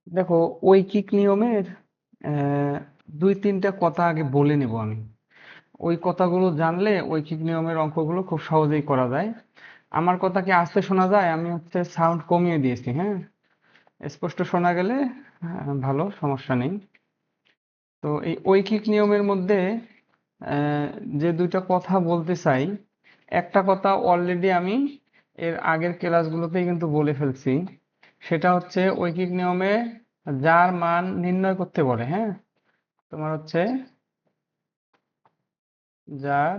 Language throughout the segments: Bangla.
দেখো, ঐকিক নিয়মের আহ, দুই তিনটা কথা আগে বলে নেব আমি। ওই কথাগুলো জানলে ঐকিক নিয়মের অঙ্কগুলো খুব সহজেই করা যায়। আমার কথা কি আস্তে শোনা যায়? আমি সাউন্ড কমিয়ে দিয়েছি, হ্যাঁ। স্পষ্ট শোনা গেলে ভালো, সমস্যা নেই। তো এই ঐকিক নিয়মের মধ্যে আহ, যে দুইটা কথা বলতে চাই, একটা কথা অলরেডি আমি এর আগের ক্লাসগুলোতেই কিন্তু বলে ফেলছি। সেটা হচ্ছে ঐকিক নিয়মে যার মান নির্ণয় করতে বলে, হ্যাঁ। তোমার যার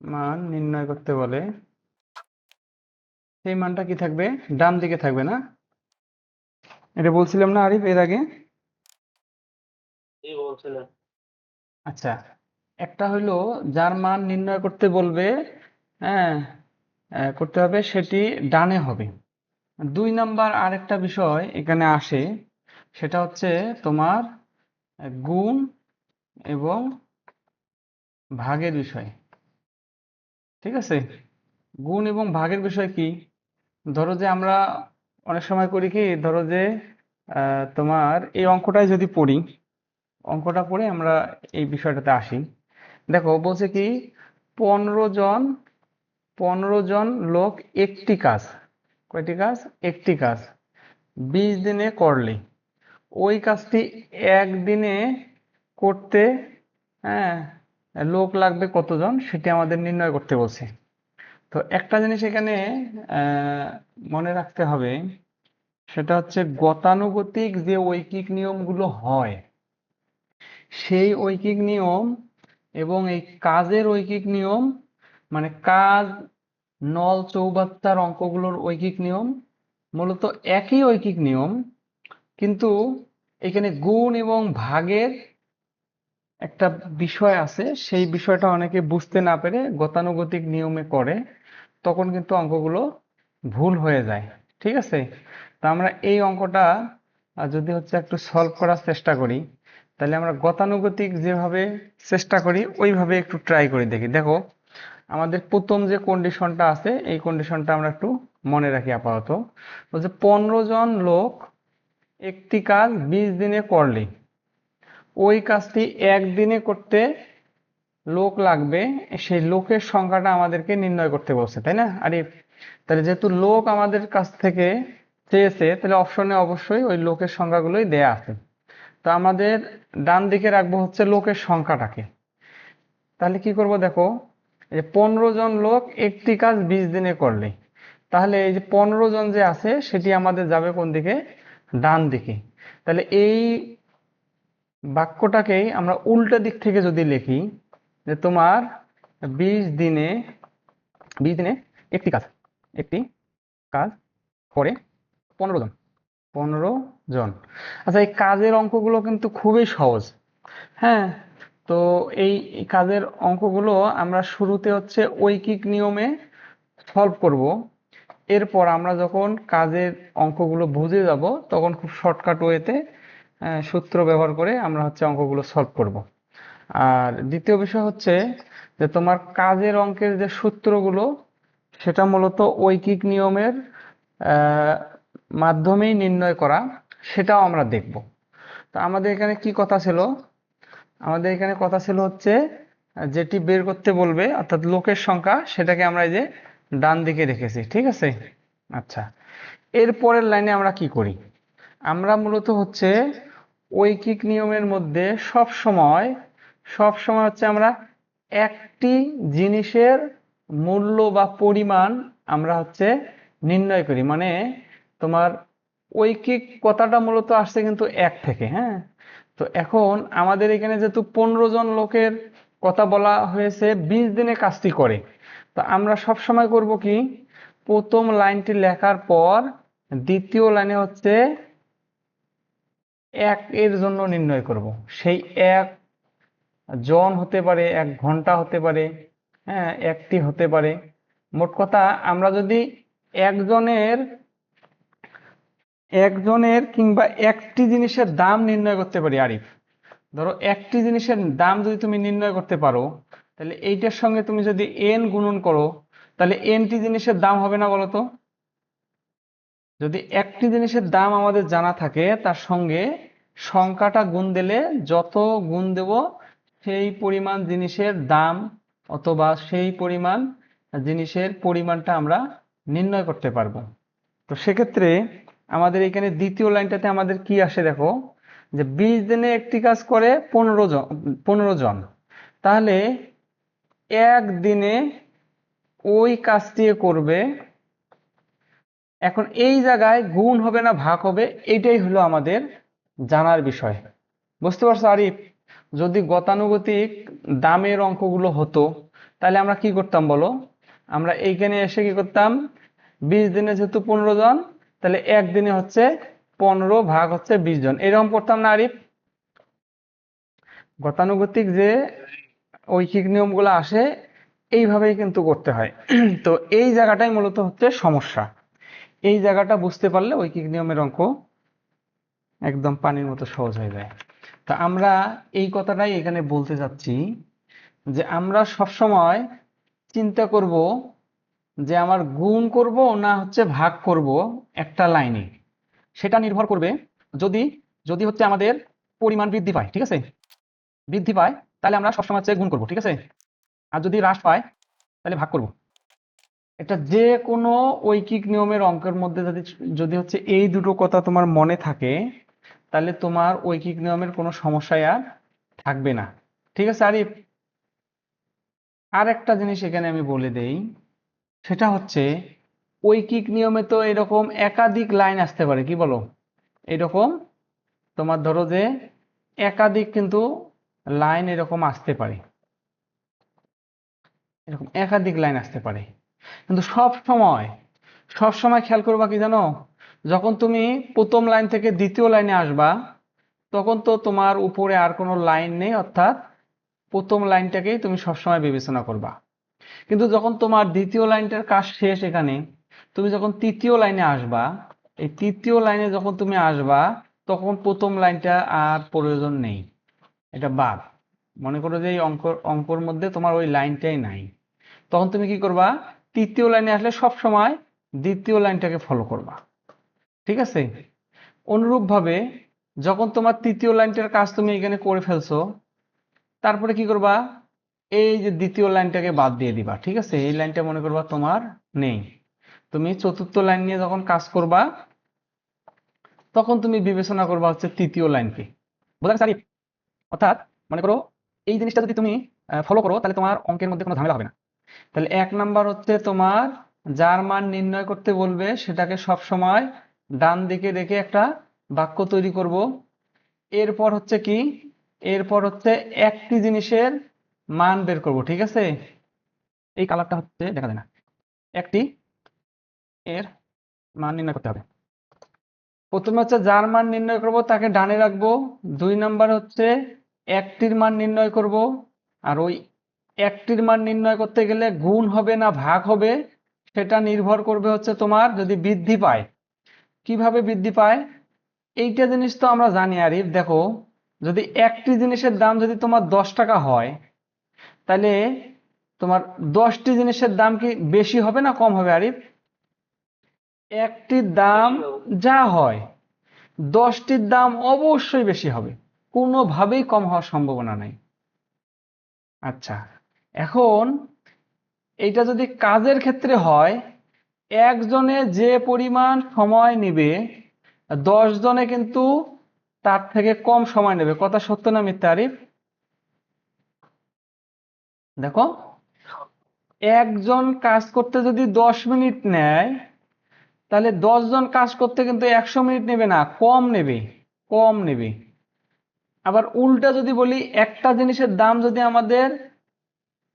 মান নির্ণয় করতে বলে, সেই মানটা কি থাকবে? ডান দিকে থাকবে না? এটা বলছিলাম না আরিফ এর আগে? জি বলছিলেন। আচ্ছা, একটা হইলো যার মান নির্ণয় করতে বলবে, হ্যাঁ, করতে হবে সেটি ডানে হবে। দুই নাম্বার আরেকটা বিষয় এখানে আসে, সেটা হচ্ছে তোমার গুণ এবং ভাগের বিষয়। ঠিক আছে? গুণ এবং ভাগের বিষয় কি? ধরো যে আমরা অনেক সময় করি কি, ধরো যে তোমার এই অঙ্কটাই যদি পড়ি, অঙ্কটা পড়ে আমরা এই বিষয়টাতে আসি। দেখো বলছে কি, 15 জন 15 জন লোক একটি কাজ, কয়টি কাজ? একটি কাজ 20 দিনে করলে ওই কাজটি একদিনে করতে, হ্যাঁ, লোক লাগবে কতজন সেটি আমাদের নির্ণয় করতে বলছে। তো একটা জিনিস এখানে আহ, মনে রাখতে হবে, সেটা হচ্ছে গতানুগতিক যে ঐকিক নিয়মগুলো হয়, সেই ঐকিক নিয়ম এবং এই কাজের ঐকিক নিয়ম, মানে কাজ, নল চৌবাচ্চার অঙ্কগুলোর ঐকিক নিয়ম মূলত একই ঐকিক নিয়ম, কিন্তু এখানে গুণ এবং ভাগের একটা বিষয় আছে, সেই বিষয়টা অনেকে বুঝতে না পেরে গতানুগতিক নিয়মে করে, তখন কিন্তু অঙ্কগুলো ভুল হয়ে যায়। ঠিক আছে? তো আমরা এই অঙ্কটা যদি একটু সলভ করার চেষ্টা করি, তাহলে আমরা গতানুগতিক যেভাবে চেষ্টা করি ওইভাবে একটু ট্রাই করে দেখি। দেখো, আমাদের প্রথম যে কন্ডিশনটা আছে এই কন্ডিশনটা আমরা একটু মনে রাখি আপাতত। বলছে 15 জন লোক একটি কাজ 20 দিনে করলে ওই কাজটি একদিনে করতে লোক লাগবে, সেই লোকের সংখ্যাটা আমাদেরকে নির্ণয় করতে বলছে, তাই না আরিফ? তাহলে যেহেতু লোক আমাদের কাছ থেকে চেয়েছে, তাহলে অপশনে অবশ্যই ওই লোকের সংখ্যাগুলোই দেয়া আছে। তো আমাদের ডান দিকে রাখবো লোকের সংখ্যাটাকে। তাহলে কি করব দেখো, এই যে 15 জন লোক একটি কাজ 20 দিনে করলে, তাহলে এই যে 15 জন যে আছে সেটি আমাদের যাবে কোন দিকে? ডান দিকে। তাহলে এই বাক্যটাকেই আমরা উল্টা দিক থেকে যদি লিখি, যে তোমার 20 দিনে 20 দিনে একটি কাজ, একটি কাজ করে 15 জন, 15 জন। আচ্ছা, এই কাজের অঙ্কগুলো কিন্তু খুবই সহজ, হ্যাঁ। তো এই এই কাজের অঙ্কগুলো আমরা শুরুতে ঐকিক নিয়মে সলভ করব। এরপর আমরা যখন কাজের অঙ্কগুলো বুঝে যাব, তখন খুব শর্টকাট ওয়েতে সূত্র ব্যবহার করে আমরা অঙ্কগুলো সলভ করব। আর দ্বিতীয় বিষয় হচ্ছে যে তোমার কাজের অঙ্কের যে সূত্রগুলো, সেটা মূলত ঐকিক নিয়মের আহ, মাধ্যমেই নির্ণয় করা, সেটাও আমরা দেখব। তো আমাদের এখানে কি কথা ছিল? আমাদের এখানে কথা ছিল যেটি বের করতে বলবে অর্থাৎ লোকের সংখ্যা, সেটাকে আমরা এই যে ডান দিকে রেখেছি, ঠিক আছে? আচ্ছা, এর পরের লাইনে আমরা কি করি? আমরা মূলত ঐকিক নিয়মের মধ্যে সব সময় আমরা একটি জিনিসের মূল্য বা পরিমাণ আমরা নির্ণয় করি। মানে তোমার ঐকিক কথাটা মূলত আসছে কিন্তু এক থেকে, হ্যাঁ। তো এখন আমাদের এখানে যেহেতু 15 জন লোকের কথা বলা হয়েছে 20 দিনে কাজটি করে, তো আমরা সব সময় করব কি, প্রথম লাইনটি লেখার পর দ্বিতীয় লাইনে এক এর জন্য নির্ণয় করব। সেই এক জন হতে পারে, 1 ঘন্টা হতে পারে, হ্যাঁ, একটি হতে পারে। মোট কথা, আমরা যদি একজনের একজনের কিংবা একটি জিনিসের দাম নির্ণয় করতে পারি আরিফ, ধরো একটি জিনিসের দাম যদি তুমি নির্ণয় করতে পারো, তাহলে এইটার সঙ্গে তুমি যদি এন গুণন করো, তাহলে এনটি জিনিসের দাম হবে না বলো তো? যদি একটি জিনিসের দাম আমাদের জানা থাকে তার সঙ্গে সংখ্যাটা গুণ দিলে যত গুণ দেব সেই পরিমাণ জিনিসের দাম অথবা সেই পরিমাণ জিনিসের পরিমাণটা আমরা নির্ণয় করতে পারবো। তো সেক্ষেত্রে আমাদের এখানে দ্বিতীয় লাইনটাতে আমাদের কি আসে দেখো, যে 20 দিনে একটি কাজ করে 15 জন, তাহলে একদিনে ওই কাজটি করবে। এখন এই জায়গায় গুণ হবে না ভাগ হবে, এইটাই হলো আমাদের জানার বিষয়। বুঝতে পারছো আরিফ? যদি গতানুগতিক দামের অঙ্কগুলো হতো তাহলে আমরা কি করতাম বলো? আমরা এইখানে এসে কি করতাম, 20 দিনে যেহেতু 15 জন, তাহলে একদিনে হচ্ছে 15 ভাগ হচ্ছে 20 জন, এরকম করতাম না আরিফ? গতানুগতিক যে ঐকিক নিয়মগুলো আসে এইভাবেই কিন্তু করতে হয়। তো এই জায়গাটাই মূলত হচ্ছে সমস্যা। এই জায়গাটা বুঝতে পারলে ঐকিক নিয়মের অঙ্ক একদম পানির মতো সহজ হয়ে যায়। তা আমরা এই কথাটাই এখানে বলতে চাচ্ছি যে আমরা সবসময় চিন্তা করব যে আমার গুণ করব না হচ্ছে ভাগ করব একটা লাইনে। সেটা নির্ভর করবে যদি যদি হচ্ছে আমাদের পরিমাণ বৃদ্ধি পায়, ঠিক আছে, বৃদ্ধি পায় তাহলে আমরা সবসময় হচ্ছে গুণ করব, ঠিক আছে, আর যদি হ্রাস পায় তাহলে ভাগ করব। এটা যে কোনো ঐকিক নিয়মের অঙ্কের মধ্যে যদি যদি হচ্ছে এই দুটো কথা তোমার মনে থাকে তাহলে তোমার ঐকিক নিয়মের কোনো সমস্যাই আর থাকবে না। ঠিক আছে আরিফ? আর একটা জিনিস এখানে আমি বলে দেই, সেটা হচ্ছে ঐকিক নিয়মে তো এরকম একাধিক লাইন আসতে পারে, কি বলো? এরকম তোমার ধরো যে একাধিক কিন্তু লাইন এরকম আসতে পারে, এরকম একাধিক লাইন আসতে পারে। কিন্তু সব সময় খেয়াল করবা কি জানো, যখন তুমি প্রথম লাইন থেকে দ্বিতীয় লাইনে আসবা তখন তো তোমার উপরে আর কোনো লাইন নেই, অর্থাৎ প্রথম লাইনটাকেই তুমি সবসময় বিবেচনা করবা। কিন্তু যখন তোমার দ্বিতীয় লাইনটার কাজ শেষ, এখানে তুমি যখন তৃতীয় লাইনে আসবা, এই তৃতীয় লাইনে যখন তুমি আসবা তখন প্রথম লাইনটা আর প্রয়োজন নেই, এটা বাদ। মনে করো যে এই অঙ্কর মধ্যে তোমার ওই লাইনটাই নাই, তখন তুমি কি করবা, তৃতীয় লাইনে আসলে সব সময় দ্বিতীয় লাইনটাকে ফলো করবা, ঠিক আছে? অনুরূপভাবে যখন তোমার তৃতীয় লাইনটার কাজ তুমি এখানে করে ফেলছো, তারপরে কি করবা, এই যে দ্বিতীয় লাইনটাকে বাদ দিয়ে দিবা, ঠিক আছে, এই লাইনটা মনে করবা তোমার নেই। তুমি চতুর্থ লাইন নিয়ে যখন কাজ করবা তখন তুমি বিবেচনা করবা হচ্ছে তৃতীয় লাইনকে। বোঝা গেছে আরিফ? অর্থাৎ মনে করো এই জিনিসটা যদি তুমি ফলো করো তাহলে তোমার অঙ্কের মধ্যে কোনো ঝামেলা হবে না। তাহলে 1 নাম্বার হচ্ছে তোমার যার মান নির্ণয় করতে বলবে সেটাকে সব সময় ডান দিকে রেখে একটা বাক্য তৈরি করব। এরপর হচ্ছে কি, এরপর হচ্ছে একটি জিনিসের মান বের করব, ঠিক আছে, এই কালারটা হচ্ছে দেখা যায় না, একটি এর মান নির্ণয় করতে হবে। প্রথমে হচ্ছে যার মান নির্ণয় করব তাকে ডানে রাখবো, 2 নাম্বার হচ্ছে একটির মান নির্ণয় করব, আর ওই একটির মান নির্ণয় করতে গেলে গুণ হবে না ভাগ হবে সেটা নির্ভর করবে হচ্ছে তোমার যদি বৃদ্ধি পায়। কিভাবে বৃদ্ধি পায় এইটা জিনিস তো আমরা জানি আরিফ। দেখো, যদি একটি জিনিসের দাম যদি তোমার 10 টাকা হয় তাহলে তোমার 10টি জিনিসের দাম কি বেশি হবে না কম হবে আরিফ? একটির দাম যা হয় 10টির দাম অবশ্যই বেশি হবে, কোনোভাবেই কম হওয়ার সম্ভাবনা নাই। আচ্ছা, এখন এইটা যদি কাজের ক্ষেত্রে হয়, একজনে যে পরিমাণ সময় নেবে 10 জনে কিন্তু তার থেকে কম সময় নেবে। কথা সত্য না মিথ্যা আরিফ? দেখো, একজন কাজ করতে যদি 10 মিনিট নেয় তাহলে 10 জন কাজ করতে কিন্তু 100 মিনিট নেবে না, কম নেবে, কম নেবে। আবার উল্টা যদি বলি, একটা জিনিসের দাম যদি আমাদের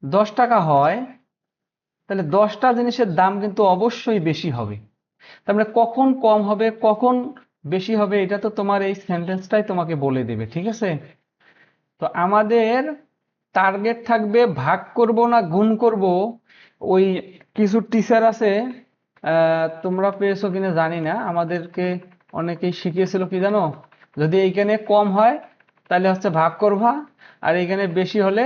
10 টাকা হয় তাহলে 10টা জিনিসের দাম কিন্তু অবশ্যই বেশি হবে। তার মানে কখন কম হবে কখন বেশি হবে এটা তো তোমার এই সেন্টেন্সটাই তোমাকে বলে দেবে, ঠিক আছে? তো আমাদের টার্গেট থাকবে ভাগ করব না গুণ করব। ওই কিছু টিচার আছে, তোমরা পেয়েছো কিনা জানি না, আমাদেরকে অনেকেই শিখিয়েছিল কি জানো, যদি এইখানে কম হয় তাহলে হচ্ছে ভাগ করবা, আর এইখানে বেশি হলে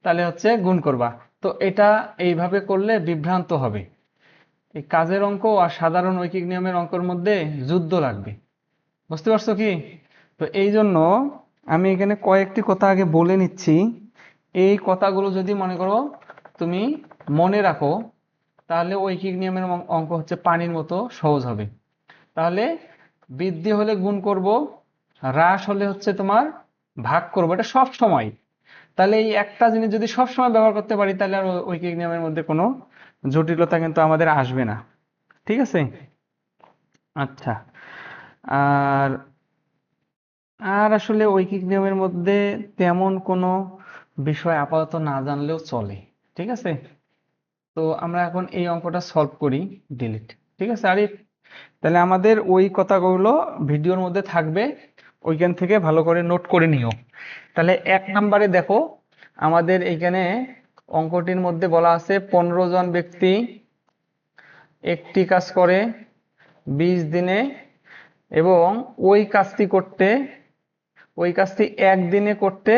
তাহলে হচ্ছে গুণ করবা। তো এটা এইভাবে করলে বিভ্রান্ত হবে। এই কাজের অঙ্ক আর সাধারণ ঐকিক নিয়মের অঙ্কের মধ্যে যুদ্ধ লাগবে। বুঝতে পারছো কি? তো এই জন্য আমি এখানে কয়েকটি কথা আগে বলে নিচ্ছি। এই কথাগুলো যদি মনে করো তুমি মনে রাখো, তাহলে ঐকিক নিয়মের অঙ্ক হচ্ছে পানির মতো সহজ হবে। তাহলে বৃদ্ধি হলে গুণ করব, হ্রাস হলে হচ্ছে তোমার ভাগ করবো, এটা সব সময়। তাহলে এই একটা জিনিস যদি সব সময় ব্যবহার করতে পারি, তাহলে আর ঐকিক নিয়মের মধ্যে কোনো জটিলতা কিন্তু আমাদের আসবে না। ঠিক আছে? আচ্ছা। আর আর আসলে ঐকিক নিয়মের মধ্যে তেমন কোনো বিষয় আপাতত না জানলেও চলে। ঠিক আছে? তো আমরা এখন এই অঙ্কটা সলভ করি। ডিলিট। ঠিক আছে আরিফ? তাহলে আমাদের ওই কথাগুলো ভিডিওর মধ্যে থাকবে, ওইখান থেকে ভালো করে নোট করে নিও। তাহলে 1 নম্বরে দেখো, আমাদের এইখানে অঙ্কটির মধ্যে বলা আছে 15 জন ব্যক্তি একটি কাজ করে 20 দিনে, এবং ওই কাজটি একদিনে করতে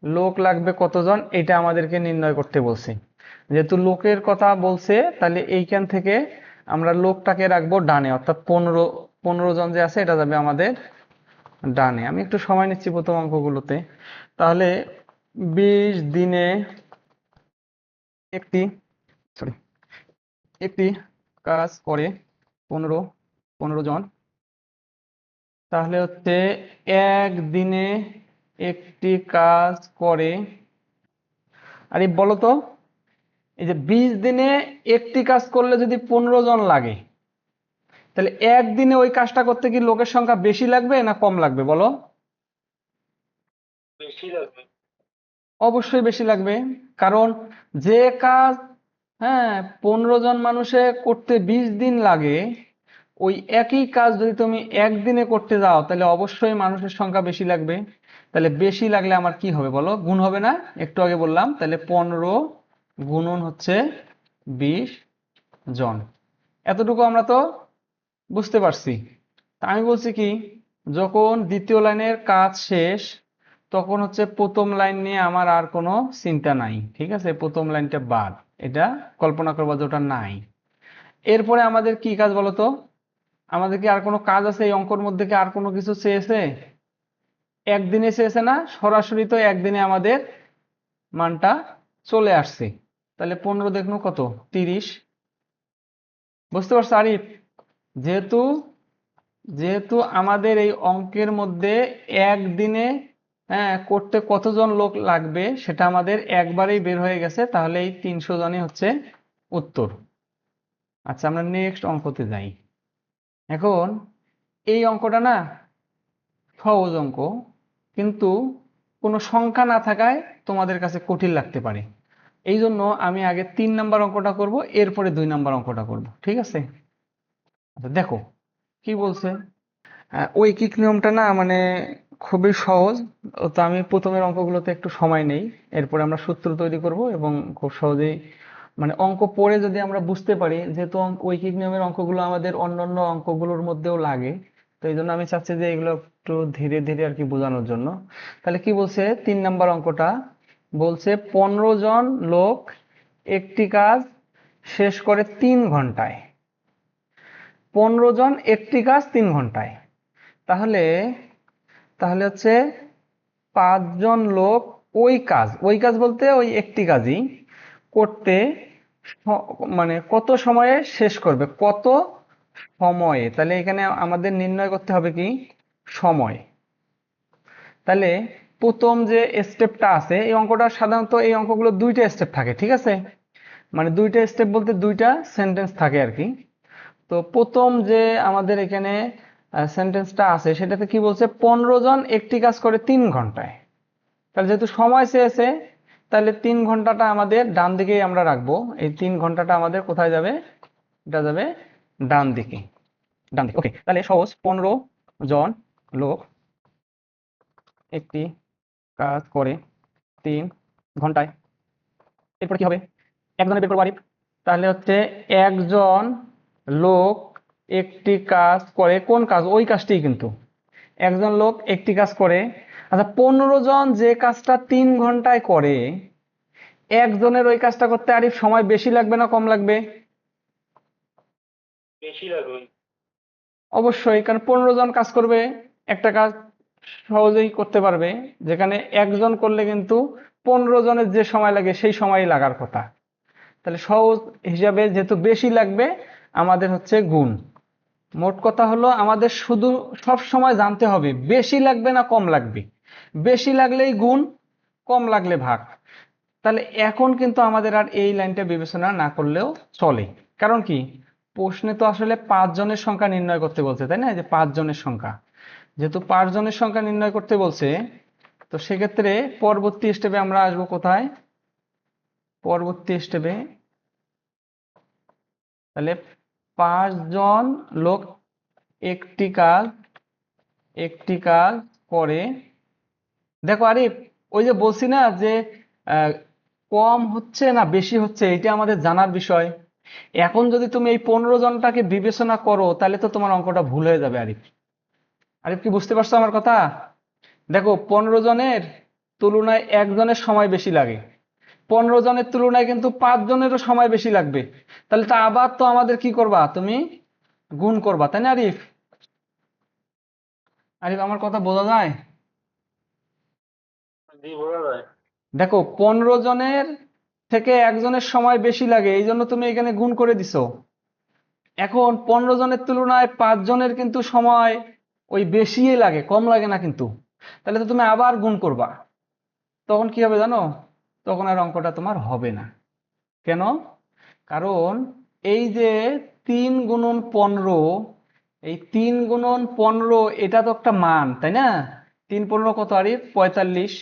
লোক লাগবে কতজন, এটা আমাদেরকে নির্ণয় করতে বলছে। যেহেতু লোকের কথা বলছে, তাহলে এইখান থেকে আমরা লোকটাকে রাখবো ডানে, অর্থাৎ 15 জন যে আছে এটা যাবে আমাদের ডানে। আমি একটু সময় নিচ্ছি প্রথম অঙ্কগুলোতে। তাহলে 20 দিনে একটি সরি একটি কাজ করে 15 জন, তাহলে হচ্ছে একদিনে একটি কাজ করে, আরে বলো তো, এই যে 20 দিনে একটি কাজ করলে যদি 15 জন লাগে, তাহলে একদিনে ওই কাজটা করতে কি লোকের সংখ্যা বেশি লাগবে না কম লাগবে বলো? বেশি লাগবে। অবশ্যই বেশি লাগবে। কারণ যে কাজ, হ্যাঁ, 15 জন মানুষে করতে 20 দিন লাগে, ওই একই কাজ যদি তুমি একদিনে করতে যাও, তাহলে অবশ্যই মানুষের সংখ্যা বেশি লাগবে। তাহলে বেশি লাগলে আমার কি হবে বলো? গুণ হবে না? একটু আগে বললাম। তাহলে 15 গুণন হচ্ছে 20 জন। এতটুকু আমরা তো বুঝতে পারছি। তা আমি বলছি কি, যখন দ্বিতীয় লাইনের কাজ শেষ, তখন হচ্ছে প্রথম লাইন নিয়ে আমার আর কোনো চিন্তা নাই। ঠিক আছে? প্রথম লাইনটা বাদ, এটা কল্পনা করবা যে ওটা নাই। এরপরে আমাদের কি কাজ বলতো? আমাদের কি আর কোনো কাজ আছে এই অঙ্কর মধ্যে? কি আর কোনো কিছু চেয়েছে? একদিনে চেয়েছে না? সরাসরি তো একদিনে আমাদের মানটা চলে আসছে। তাহলে 15 দেখুন কত, 30। বুঝতে পারছো আরিফ? যেহেতু যেহেতু আমাদের এই অঙ্কের মধ্যে একদিনে, হ্যাঁ, করতে কতজন লোক লাগবে সেটা আমাদের একবারেই বের হয়ে গেছে, তাহলে এই 300 জনই হচ্ছে উত্তর। আচ্ছা, আমরা নেক্সট অঙ্কতে যাই। এখন এই অঙ্কটা না সহজ অঙ্ক, কিন্তু কোনো সংখ্যা না থাকায় তোমাদের কাছে কঠিন লাগতে পারে। এই জন্য আমি আগে 3 নাম্বার অঙ্কটা করব, এরপরে 2 নাম্বার অঙ্কটা করব। ঠিক আছে? আচ্ছা দেখো কি বলছে। ঐকিক নিয়মটা না মানে খুবই সহজ। তো আমি প্রথমের অঙ্কগুলোতে একটু সময় নেই, এরপরে আমরা সূত্র তৈরি করব এবং খুব সহজেই মানে অঙ্ক পড়ে যদি আমরা বুঝতে পারি, যেহেতু ঐকিক নিয়মের অঙ্কগুলো আমাদের অন্যান্য অঙ্কগুলোর মধ্যেও লাগে, তো এই জন্য আমি চাচ্ছি যে এগুলো একটু ধীরে ধীরে আর কি বোঝানোর জন্য। তাহলে কি বলছে 3 নাম্বার অঙ্কটা? বলছে 15 জন লোক একটি কাজ শেষ করে 3 ঘন্টায়। 15 জন একটি কাজ 3 ঘন্টায়। তাহলে তাহলে হচ্ছে 5 জন লোক ওই কাজ বলতে ওই একটি কাজই করতে মানে কত সময়ে শেষ করবে, কত সময়ে। তাহলে এখানে আমাদের নির্ণয় করতে হবে কি সময়। তাহলে প্রথম যে স্টেপটা আছে এই অঙ্কটা, সাধারণত এই অঙ্কগুলো 2টা স্টেপ থাকে। ঠিক আছে? মানে 2টা স্টেপ বলতে 2টা সেন্টেন্স থাকে আর কি। তো প্রথম যে আমাদের এখানে সেন্টেন্সটা আছে সেটাতে কি বলছে? 15 জন একটি কাজ করে 3 ঘন্টায়। তাহলে যেহেতু সময় চেয়েছে, তাহলে 3 ঘন্টাটা আমাদের ডান দিকেই আমরা রাখবো। এই 3 ঘন্টাটা আমাদের কোথায় যাবে? এটা যাবে ডান দিকে। ডান দিকে, ওকে। তাহলে সহজ, 15 জন লোক একটি কাজ করে 3 ঘন্টায়। এরপর কি হবে? একজনের বের করবো আরিফ। তাহলে হচ্ছে একজন লোক একটি কাজ করে, কোন কাজ? ওই কাজটি কিন্তু একজন লোক একটি কাজ করে। আচ্ছা, 15 জন যে কাজটা 3 ঘন্টায় করে, একজনের ওই কাজটা করতে আরিফ সময় বেশি লাগবে না কম লাগবে? বেশি লাগবে। অবশ্যই, কারণ 15 জন কাজ করবে, একটা কাজ সহজেই করতে পারবে, যেখানে একজন করলে কিন্তু 15 জনের যে সময় লাগে সেই সময়ই লাগার কথা। তাহলে সহজ হিসাবে যেহেতু বেশি লাগবে, আমাদের হচ্ছে গুণ। মোট কথা হলো আমাদের শুধু সব সময় জানতে হবে বেশি লাগবে না কম লাগবে। বেশি লাগলেই গুণ, কম লাগলে ভাগ। তাহলে এখন কিন্তু আমাদের আর এই লাইনটা বিবেচনা না করলেও চলে। কারণ কি, প্রশ্নে তো আসলে 5 জনের সংখ্যা নির্ণয় করতে বলছে, তাই না? যে 5 জনের সংখ্যা, যেহেতু 5 জনের সংখ্যা নির্ণয় করতে বলছে, তো সেক্ষেত্রে পরবর্তী স্টেপে আমরা আসবো কোথায়? পরবর্তী স্টেপে তাহলে 5 জন লোক একটি কাজ করে। দেখো আরিফ, ওই যে বলছি না যে আহ, কম হচ্ছে না বেশি হচ্ছে, এটা আমাদের জানার বিষয়। এখন যদি তুমি এই 15 জনটাকে বিবেচনা করো, তাহলে তো তোমার অঙ্কটা ভুল হয়ে যাবে আরিফ। আরিফ কি বুঝতে পারছো আমার কথা? দেখো, 15 জনের তুলনায় একজনের সময় বেশি লাগে, 15 জনের তুলনায় কিন্তু 5 জনেরও সময় বেশি লাগবে। তাহলে তো আবার তো আমাদের কি করবা, তুমি গুণ করবা, তাই না আরিফ? আরিফ, আমার কথা বোঝা যায়? জি, বোঝা যায়। দেখো, 15 জনের থেকে একজনের সময় বেশি লাগে, এই জন্য তুমি এখানে গুণ করে দিছো। এখন 15 জনের তুলনায় 5 জনের কিন্তু সময় ওই বেশিই লাগে, কম লাগে না কিন্তু। তাহলে তো তুমি আবার গুণ করবা, তখন কি হবে জানো? তখন আর অঙ্কটা তোমার হবে না। কেন? কারণ এই যে 3 গুণন 15, এই 3 গুণন 15 এটা তো একটা মান, তাই না? 3 15 কত আরিফ? 45।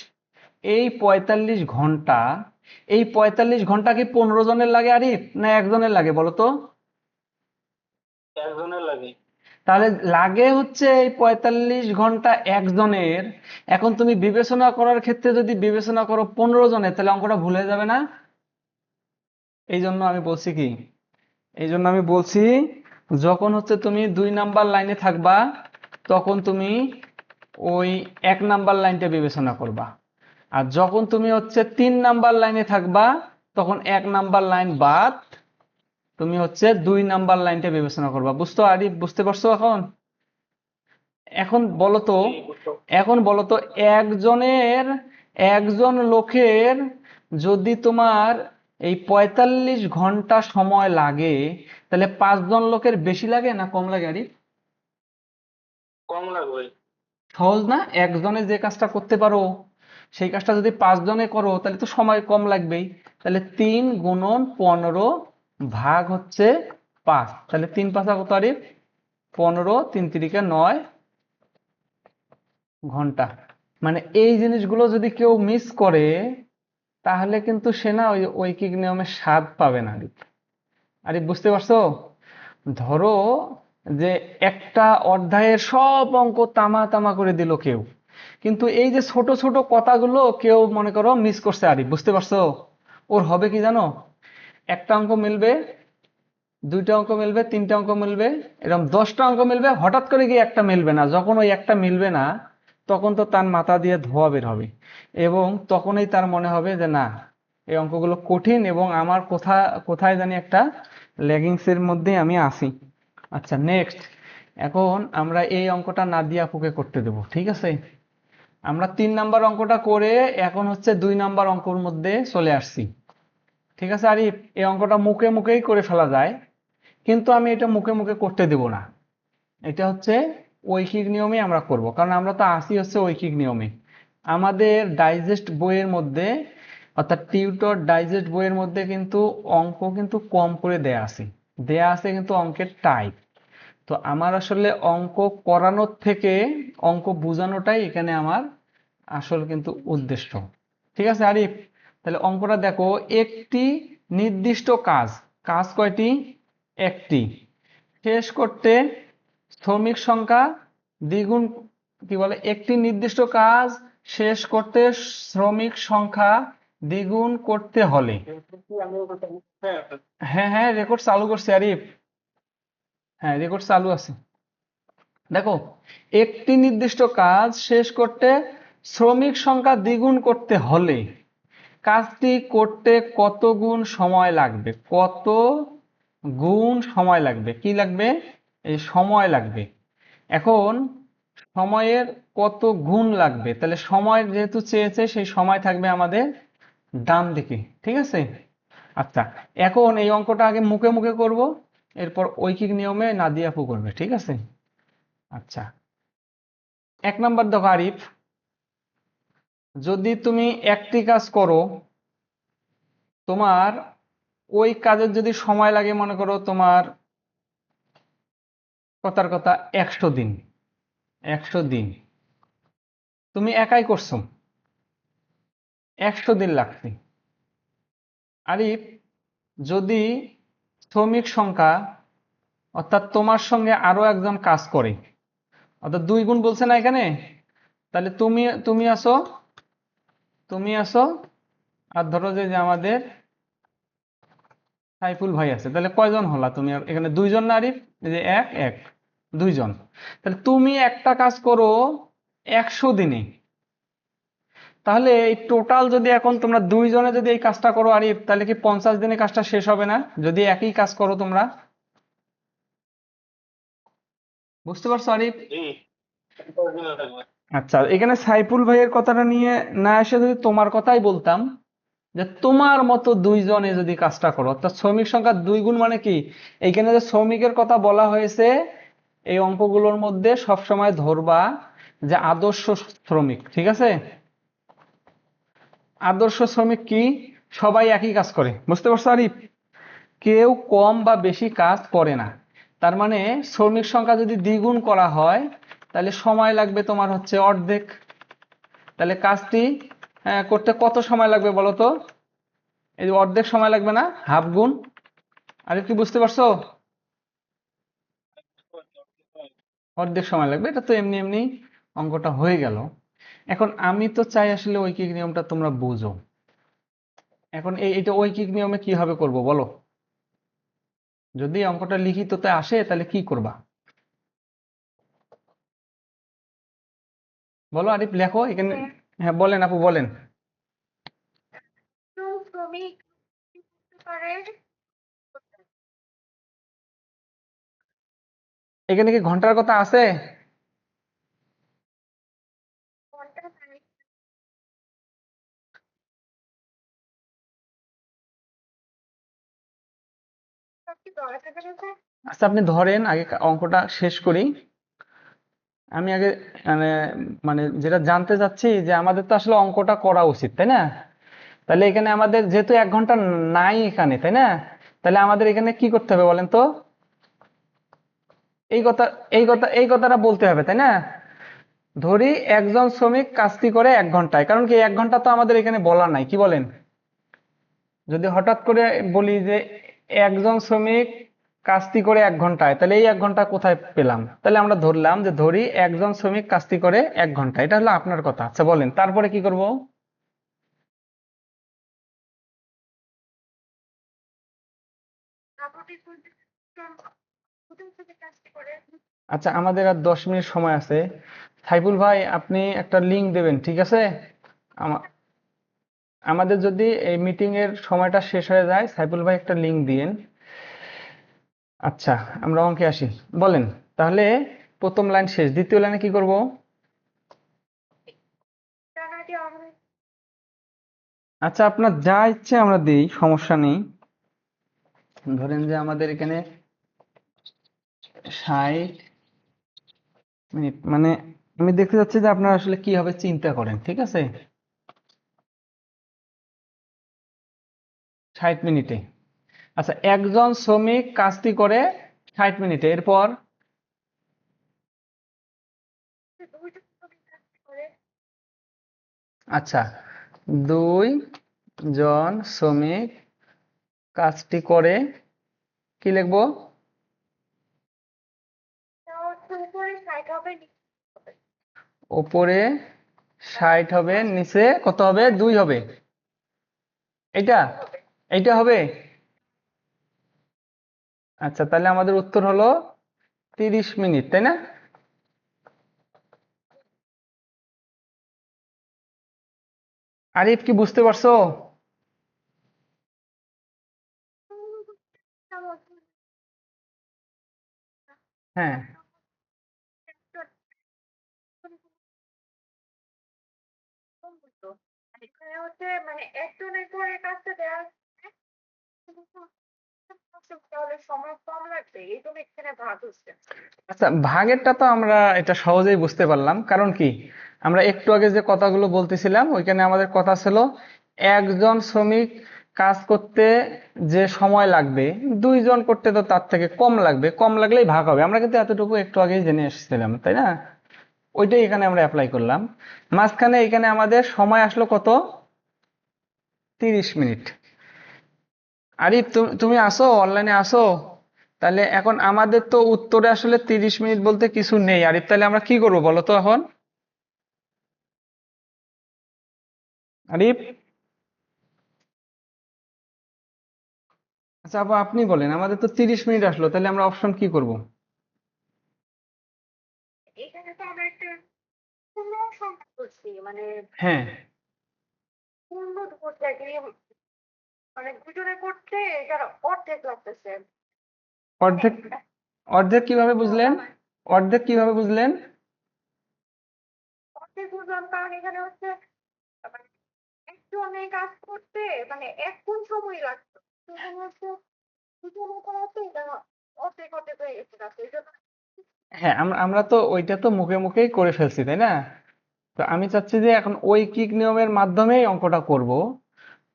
এই 45 ঘন্টা, এই 45 ঘন্টা কি 15 জনের লাগে আরিফ, না একজনের লাগে বলো তো? একজনের লাগে। তাহলে লাগে হচ্ছে এই 45 ঘন্টা একজনের। এখন তুমি বিবেচনা করার ক্ষেত্রে যদি বিবেচনা করো 15 জনের, তাহলে অঙ্কটা ভুলে যাবে না? এই জন্য আমি বলছি কি, এই জন্য আমি বলছি, যখন হচ্ছে তুমি 2 নাম্বার লাইনে থাকবা, তখন তুমি ওই 1 নাম্বার লাইনটা বিবেচনা করবা। আর যখন তুমি হচ্ছে 3 নাম্বার লাইনে থাকবা, তখন 1 নাম্বার লাইন বাদ তুমি হচ্ছে 2 নাম্বার লাইনটা বিবেচনা করবা। বুঝতো আরিফ? বুঝতে পারছো এখন? এখন বলো তো, জি, বুঝতে এখন বলো তো, একজনের, একজন লোকের যদি তোমার এই 45 ঘন্টা সময় লাগে, তাহলে 5 জন লোকের বেশি লাগে না কম লাগে আরিফ? কম লাগবে। সহজ না? একজনে যে কাজটা করতে পারো, সেই কাজটা যদি 5 জনে করো, তাহলে তো সময় কম লাগবেই। তাহলে 3 গুণন 15 ভাগ হচ্ছে 5, তাহলে 3 5 কত আরিফ? 15, 3 3 9 ঘন্টা। মানে এই জিনিসগুলো যদি কেউ মিস করে, তাহলে কিন্তু সে না ওই ঐকিক নিয়মের স্বাদ পাবে না আরিফ। আরিফ বুঝতে পারছো? ধরো যে একটা অধ্যায়ের সব অঙ্ক তামা তামা করে দিল কেউ, কিন্তু এই যে ছোট ছোট কথাগুলো কেউ মনে করো মিস করছে আরিফ, বুঝতে পারছো? ওর হবে কি জানো? একটা অঙ্ক মিলবে, 2টা অঙ্ক মিলবে, 3টা অঙ্ক মিলবে, এরকম 10টা অঙ্ক মিলবে, হঠাৎ করে গিয়ে একটা মিলবে না। যখন ওই একটা মিলবে না, তখন তো তার মাথা দিয়ে ধোঁয়া বের হবে, এবং তখনই তার মনে হবে যে না, এই অঙ্কগুলো কঠিন এবং আমার কোথায় জানি একটা ল্যাগিংসের মধ্যে আমি আছি। আচ্ছা, নেক্সট। এখন আমরা এই অঙ্কটা নাদিয়া আপুকে করতে দেবো, ঠিক আছে? আমরা 3 নাম্বার অঙ্কটা করে এখন হচ্ছে 2 নাম্বার অঙ্কর মধ্যে চলে আসছি। ঠিক আছে আরিফ, এই অঙ্কটা মুখে মুখেই করে ফেলা যায়, কিন্তু আমি এটা মুখে মুখে করতে দেব না। এটা হচ্ছে ঐকিক নিয়মে আমরা করব, কারণ আমরা তো আসি হচ্ছে ঐকিক নিয়মে। আমাদের ডাইজেস্ট বইয়ের মধ্যে, অর্থাৎ টিউটর ডাইজেস্ট বইয়ের মধ্যে কিন্তু অঙ্ক কিন্তু কম করে দেয়া আছে কিন্তু অঙ্কের টাইপ। তো আমার আসলে অঙ্ক করানোর থেকে অঙ্ক বোঝানোটাই এখানে আমার আসল কিন্তু উদ্দেশ্য। ঠিক আছে আরিফ, তাহলে অঙ্কটা দেখো, একটি নির্দিষ্ট কাজ, কাজ কয়টি? একটি, শেষ করতে শ্রমিক সংখ্যা দ্বিগুণ, কি বলে, একটি নির্দিষ্ট কাজ শেষ করতে শ্রমিক সংখ্যা দ্বিগুণ করতে হলে। হ্যাঁ, হ্যাঁ হ্যাঁ, রেকর্ড চালু করছে আরিফ, হ্যাঁ রেকর্ড চালু আছে। দেখো, একটি নির্দিষ্ট কাজ শেষ করতে শ্রমিক সংখ্যা দ্বিগুণ করতে হলে কাজটি করতে কত গুণ সময় লাগবে? কত গুণ সময় লাগবে। কি লাগবে? এই সময় লাগবে। এখন সময়ের কত গুণ লাগবে, তাহলে সময় যেহেতু চেয়েছে সেই সময় থাকবে আমাদের ডান দিকে, ঠিক আছে? আচ্ছা, এখন এই অঙ্কটা আগে মুখে মুখে করব, এরপর ঐকিক নিয়মে নাদিয়া আপু করবে, ঠিক আছে? আচ্ছা, 1 নাম্বার দেখো আরিফ, যদি তুমি একটি কাজ করো, তোমার ওই কাজের যদি সময় লাগে, মনে করো তোমার কথার কথা 100 দিন, 100 দিন তুমি একাই করছো, 100 দিন লাগছে। আরিফ, যদি শ্রমিক সংখ্যা, অর্থাৎ তোমার সঙ্গে আরো একজন কাজ করে, অর্থাৎ 2 গুণ বলছে না এখানে, তাহলে তুমি তুমি আসো, তুমি আসো, আর ধরো যে যে আমাদের সাইফুল ভাই আছে, তাহলে কয়জন হলা তুমি? আর এখানে 2 জন না আরিফ? এই যে এক এক, 2 জন। তাহলে তুমি একটা কাজ করো 100 দিনে, তাহলে এই টোটাল যদি এখন তোমরা 2 জনে যদি এই কাজটা করো আরিফ, তাহলে কি 50 দিনে কাজটা শেষ হবে না? যদি একই কাজ করো তোমরা, বুঝতে পারছো আরিফ? জি 50 দিন লাগবে। আচ্ছা, এখানে সাইফুল ভাইয়ের কথাটা নিয়ে না এসে যদি তোমার কথাই বলতাম, যে তোমার মতো 2 জনে যদি কাজটা করো, অর্থাৎ শ্রমিক সংখ্যা 2 গুণ, মানে কি এইখানে যে শ্রমিকের কথা বলা হয়েছে, এই অঙ্কগুলোর মধ্যে সবসময় ধরবা যে আদর্শ শ্রমিক, ঠিক আছে? আদর্শ শ্রমিক কি? সবাই একই কাজ করে, বুঝতে পারছো আরিফ? কেউ কম বা বেশি কাজ করে না। তার মানে শ্রমিক সংখ্যা যদি দ্বিগুণ করা হয়, তাহলে সময় লাগবে তোমার হচ্ছে অর্ধেক। তাহলে কাজটি করতে কত সময় লাগবে বলো তো? এই যে অর্ধেক সময় লাগবে না, হাফ গুণ। আর কি বুঝতে পারছো? অর্ধেক সময় লাগবে, এটা তো এমনি এমনি অঙ্কটা হয়ে গেল। এখন আমি তো চাই আসলে ঐকিক নিয়মটা তোমরা বুঝো। এখন এটা ঐকিক নিয়মে কিভাবে করব বলো? যদি অঙ্কটা লিখিততে আসে তাহলে কি করবা বলো আরিফ, লেখো এখানে। হ্যাঁ বলেন আপু, বলেন। এখানে কি ঘন্টার কথা আছে? আচ্ছা, আপনি ধরেন আগে অঙ্কটা শেষ করি। আমি আগে মানে মানে যেটা জানতে চাচ্ছি, যে আমাদের তো আসলে অঙ্কটা করা উচিত, তাই না? তাহলে এখানে আমাদের যেহেতু 1 ঘন্টা নাই এখানে, তাই না? তাহলে আমাদের এখানে কি করতে হবে বলেন তো? এই কথা এই কথাটা বলতে হবে, তাই না? ধরি একজন শ্রমিক কাজটি করে 1 ঘন্টায়, কারণ কি 1 ঘন্টা তো আমাদের এখানে বলা নাই, কি বলেন? যদি হঠাৎ করে বলি যে একজন শ্রমিক কাজটি করে 1 ঘন্টায়, তাহলে এই 1 ঘন্টা কোথায় পেলাম? তাহলে আমরা ধরলাম যে ধরি একজন শ্রমিক কাজটি করে 1 ঘন্টা, এটা হলো আপনার কথা। আচ্ছা বলেন তারপরে কি করব? আচ্ছা, আমাদের আর 10 মিনিট সময় আছে। সাইফুল ভাই, আপনি একটা লিংক দেবেন, ঠিক আছে? আমা- আমাদের যদি এই মিটিং এর সময়টা শেষ হয়ে যায়, সাইফুল ভাই একটা লিংক দিয়েন। আচ্ছা, আমরা অঙ্কে আসি। বলেন তাহলে, প্রথম লাইন শেষ, দ্বিতীয় লাইনে কি করব? আচ্ছা, আপনার যা ইচ্ছে আমরা দিই, সমস্যা নেই। ধরেন যে আমাদের এখানে 60 মিনিট, মানে আমি দেখতে চাচ্ছি যে আপনারা আসলে কিভাবে চিন্তা করেন, ঠিক আছে? 60 মিনিটে। আচ্ছা, একজন শ্রমিক কাজটি করে 60 মিনিটে, এরপর? আচ্ছা, 2 জন শ্রমিক কাজটি করে, কি লিখবো? উপরে 60 হবে, নিচে কত হবে? 2 হবে। এইটা এইটা হবে। আচ্ছা, তাহলে আমাদের উত্তর হলো 30 মিনিট, তাই না? আরিফ, কি বুঝতে পারছো? হ্যাঁ এখানে হচ্ছে মানে একজনের করে কাজটা দেওয়া তাহলে সময় কম লাগবে এই জন্য এখানে ভাগ হচ্ছে। আচ্ছা, ভাগেরটা তো আমরা এটা সহজেই বুঝতে পারলাম। কারণ কি, আমরা একটু আগে যে কথাগুলো বলতেছিলাম ওইখানে আমাদের কথা ছিল একজন শ্রমিক কাজ করতে যে সময় লাগবে, দুইজন করতে তো তার থেকে কম লাগবে, কম লাগলেই ভাগ হবে। আমরা কিন্তু এতটুকু একটু আগেই জেনে এসেছিলাম, তাই না? ওইটাই এখানে আমরা অ্যাপ্লাই করলাম। মাঝখানে এখানে আমাদের সময় আসলো কত? 30 মিনিট। আরিফ, তুমি আসো, অনলাইনে আসো। তাহলে এখন আমাদের তো উত্তরে আসলে 30 মিনিট বলতে কিছু নেই। আরিফ, তাহলে আমরা কি করবো বলো তো এখন? আরিফ, আচ্ছা আপু আপনি বলেন, আমাদের তো 30 মিনিট আসলো, তাহলে আমরা অপশন কি করব? এখানে তো আমরা একটা পূর্ণ সংখ্যা করছি মানে হ্যাঁ, পূর্ণ করতে গিয়ে মানে দুজনে করতে এটার অর্ধেক লাগতেছে। মানে অর্ধেক। অর্ধেক কিভাবে বুঝলেন? অর্ধেক কিভাবে বুঝলেন? অর্ধেক বুঝলাম কারণ এখানে হচ্ছে মানে একজনে কাজ করতে মানে এক গুণ সময় লাগতো সেখানে হচ্ছে দুজনে করাতে এটা অর্ধেক অর্ধেক হয়ে গেছে কাজ এই জন্য। হ্যাঁ, আমরা আমরা তো ওইটা তো মুখে মুখেই করে ফেলছি, তাই না? তো আমি চাচ্ছি যে এখন ঐকিক নিয়মের মাধ্যমেই অঙ্কটা করব।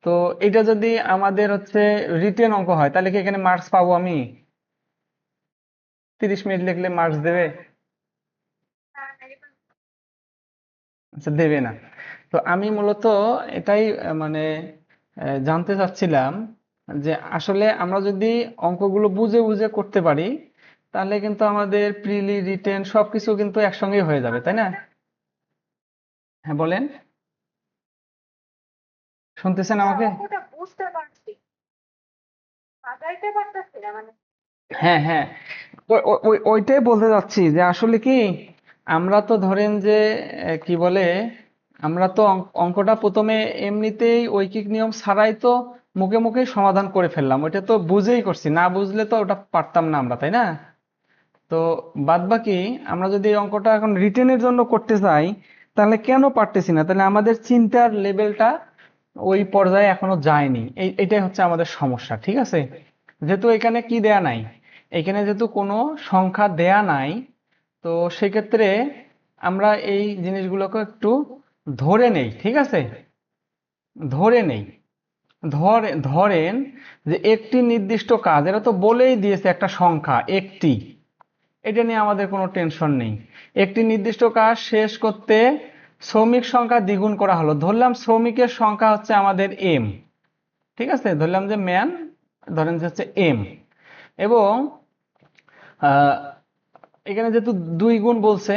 তো এটা যদি আমাদের হচ্ছে রিটেন অঙ্ক হয়, তাহলে কি এখানে মার্কস পাবো আমি? 30 মিনিট লিখলে মার্কস দেবে? আচ্ছা, দেবে না। তো আমি মূলত এটাই মানে জানতে চাচ্ছিলাম যে আসলে আমরা যদি অঙ্কগুলো বুঝে বুঝে করতে পারি, তাহলে কিন্তু আমাদের প্রিলি রিটেন সবকিছু কিন্তু একসঙ্গেই হয়ে যাবে, তাই না? হ্যাঁ বলেন, শুনতেছেন আমাকে? অঙ্কটা বুঝতে পারছি সাজাইতে পারতেছি না মানে হ্যাঁ হ্যাঁ, ওইটাই বলতে যাচ্ছি যে আসলে কি, আমরা তো ধরেন যে কি বলে, আমরা তো অঙ্কটা প্রথমে এমনিতেই ঐকিক নিয়ম ছাড়াই তো মুখে মুখেই সমাধান করে ফেললাম। ওইটা তো বুঝেই করছি, না বুঝলে তো ওটা পারতাম না আমরা, তাই না? তো বাদ বাকি আমরা যদি এই অঙ্কটা এখন রিটেনের জন্য করতে চাই, তাহলে কেন পারতেছি না? তাহলে আমাদের চিন্তার লেভেলটা ওই পর্যায়ে এখনো যায়নি। এটাই হচ্ছে আমাদের সমস্যা, ঠিক আছে? যেহেতু এখানে কি দেয়া নাই, এখানে যেহেতু কোনো সংখ্যা দেয়া নাই, তো সেক্ষেত্রে আমরা এই জিনিসগুলোকে একটু ধরে নেই, ঠিক আছে? ধরে নেই। ধরেন যে একটি নির্দিষ্ট কাজ, এটা তো বলেই দিয়েছে একটা সংখ্যা একটি, এটা নিয়ে আমাদের কোনো টেনশন নেই। একটি নির্দিষ্ট কাজ শেষ করতে শ্রমিক সংখ্যা দ্বিগুণ করা হলো। ধরলাম শ্রমিকের সংখ্যা হচ্ছে আমাদের এম, ঠিক আছে? ধরলাম যে ম্যান, ধরেন যে হচ্ছে এম, এবং আহ, এখানে যেহেতু 2 গুণ বলছে,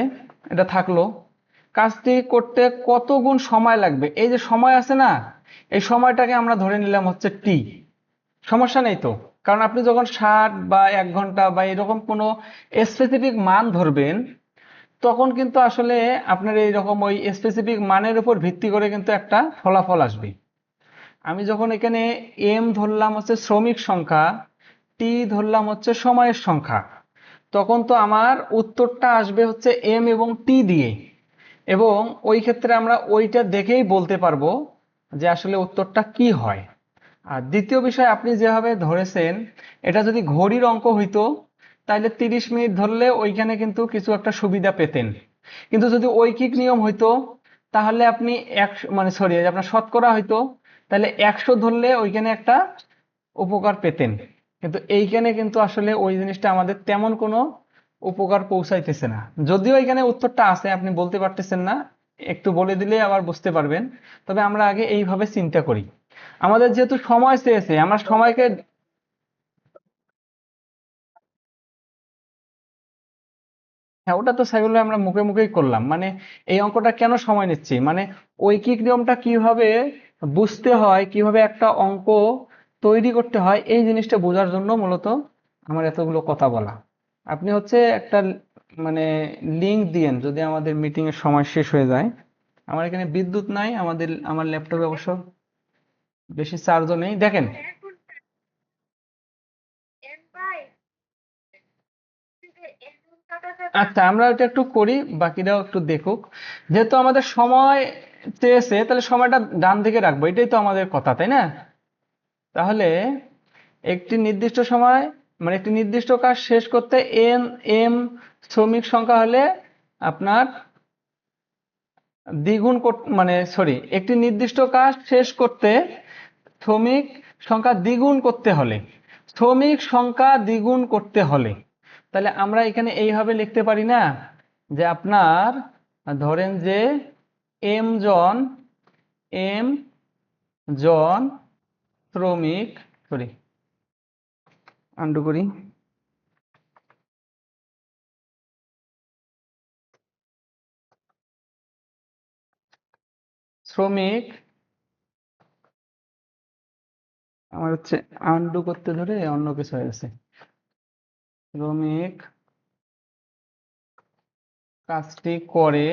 এটা থাকলো। কাজটি করতে কত গুণ সময় লাগবে, এই যে সময় আছে না, এই সময়টাকে আমরা ধরে নিলাম হচ্ছে টি। সমস্যা নেই তো, কারণ আপনি যখন 60 বা 1 ঘন্টা বা এরকম কোনো স্পেসিফিক মান ধরবেন, তখন কিন্তু আসলে আপনার এইরকম ওই স্পেসিফিক মানের উপর ভিত্তি করে কিন্তু একটা ফলাফল আসবে। আমি যখন এখানে এম ধরলাম হচ্ছে শ্রমিক সংখ্যা, টি ধরলাম হচ্ছে সময়ের সংখ্যা, তখন তো আমার উত্তরটা আসবে হচ্ছে এম এবং টি দিয়ে। এবং ওই ক্ষেত্রে আমরা ওইটা দেখেই বলতে পারবো যে আসলে উত্তরটা কি হয়। আর দ্বিতীয় বিষয়, আপনি যেভাবে ধরেছেন, এটা যদি ঘড়ির অঙ্ক হইতো, তাহলে 30 মিনিট ধরলে ওইখানে কিন্তু কিছু একটা সুবিধা পেতেন। কিন্তু যদি ঐকিক নিয়ম হইতো, তাহলে আপনি 100 মানে সরি আপনার শতকরা হইতো, তাহলে 100 ধরলে ওইখানে একটা উপকার পেতেন। কিন্তু এইখানে কিন্তু আসলে ওই জিনিসটা আমাদের তেমন কোনো উপকার পৌঁছাইতেছে না। যদিও এখানে উত্তরটা আছে, আপনি বলতে পারতেছেন না, একটু বলে দিলে আবার বুঝতে পারবেন। তবে আমরা আগে এইভাবে চিন্তা করি। আমাদের যেহেতু সময় চেয়েছে, আমরা সময়কে, হ্যাঁ ওটা তো সেগুলো আমরা মুখে মুখেই করলাম। মানে এই অঙ্কটা কেন সময় নিচ্ছি, মানে ঐকিক নিয়মটা কিভাবে বুঝতে হয়, কিভাবে একটা অঙ্ক তৈরি করতে হয়, এই জিনিসটা বোঝার জন্য মূলত আমার এতগুলো কথা বলা। আপনি হচ্ছে একটা মানে লিংক দিয়েন যদি আমাদের মিটিং এর সময় শেষ হয়ে যায়। আমার এখানে বিদ্যুৎ নাই, আমার ল্যাপটপে অবশ্য বেশি চার্জও নেই, দেখেন। মানে এখন এম বাই এম আচ্ছা, আমরা এটা একটু করি, বাকিরাও একটু দেখুক। যেহেতু আমাদের সময় চেয়েছে, তাহলে সময়টা ডান দিকে রাখবো, এটাই তো আমাদের কথা, তাই না? তাহলে একটি নির্দিষ্ট সময়, মানে একটি নির্দিষ্ট কাজ শেষ করতে এম শ্রমিক সংখ্যা হলে আপনার একটি নির্দিষ্ট কাজ শেষ করতে শ্রমিক সংখ্যা দ্বিগুণ করতে হলে, তাহলে আমরা এখানে এইভাবে লিখতে পারি না যে আপনার ধরেন যে এম জন এম জন শ্রমিক, আন্ডু করি, শ্রমিক, আমার হচ্ছে আন্ডু করতে ধরে অন্য কিছু হয়ে গেছে, শ্রমিক কাজটি করে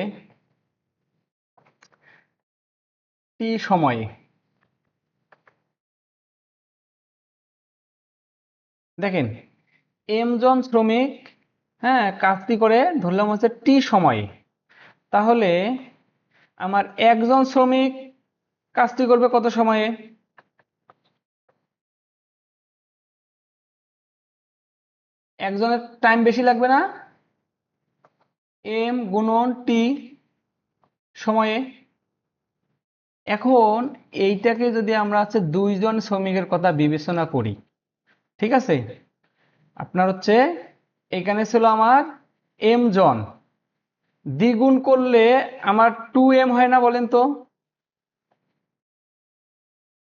টি সময়ে। দেখেন, এম জন শ্রমিক, হ্যাঁ, কাজটি করে ধরলাম হচ্ছে টি সময়ে, তাহলে আমার একজন শ্রমিক কাজটি করবে কত সময়ে? একজনের টাইম বেশি লাগবে না? এম গুণন টি সময়ে। এখন এইটাকে যদি আমরা হচ্ছে দুইজন শ্রমিকের কথা বিবেচনা করি, ঠিক আছে, আপনার হচ্ছে এখানে ছিল আমার এম জন, দ্বিগুণ করলে আমার 2m হয় না বলেন তো?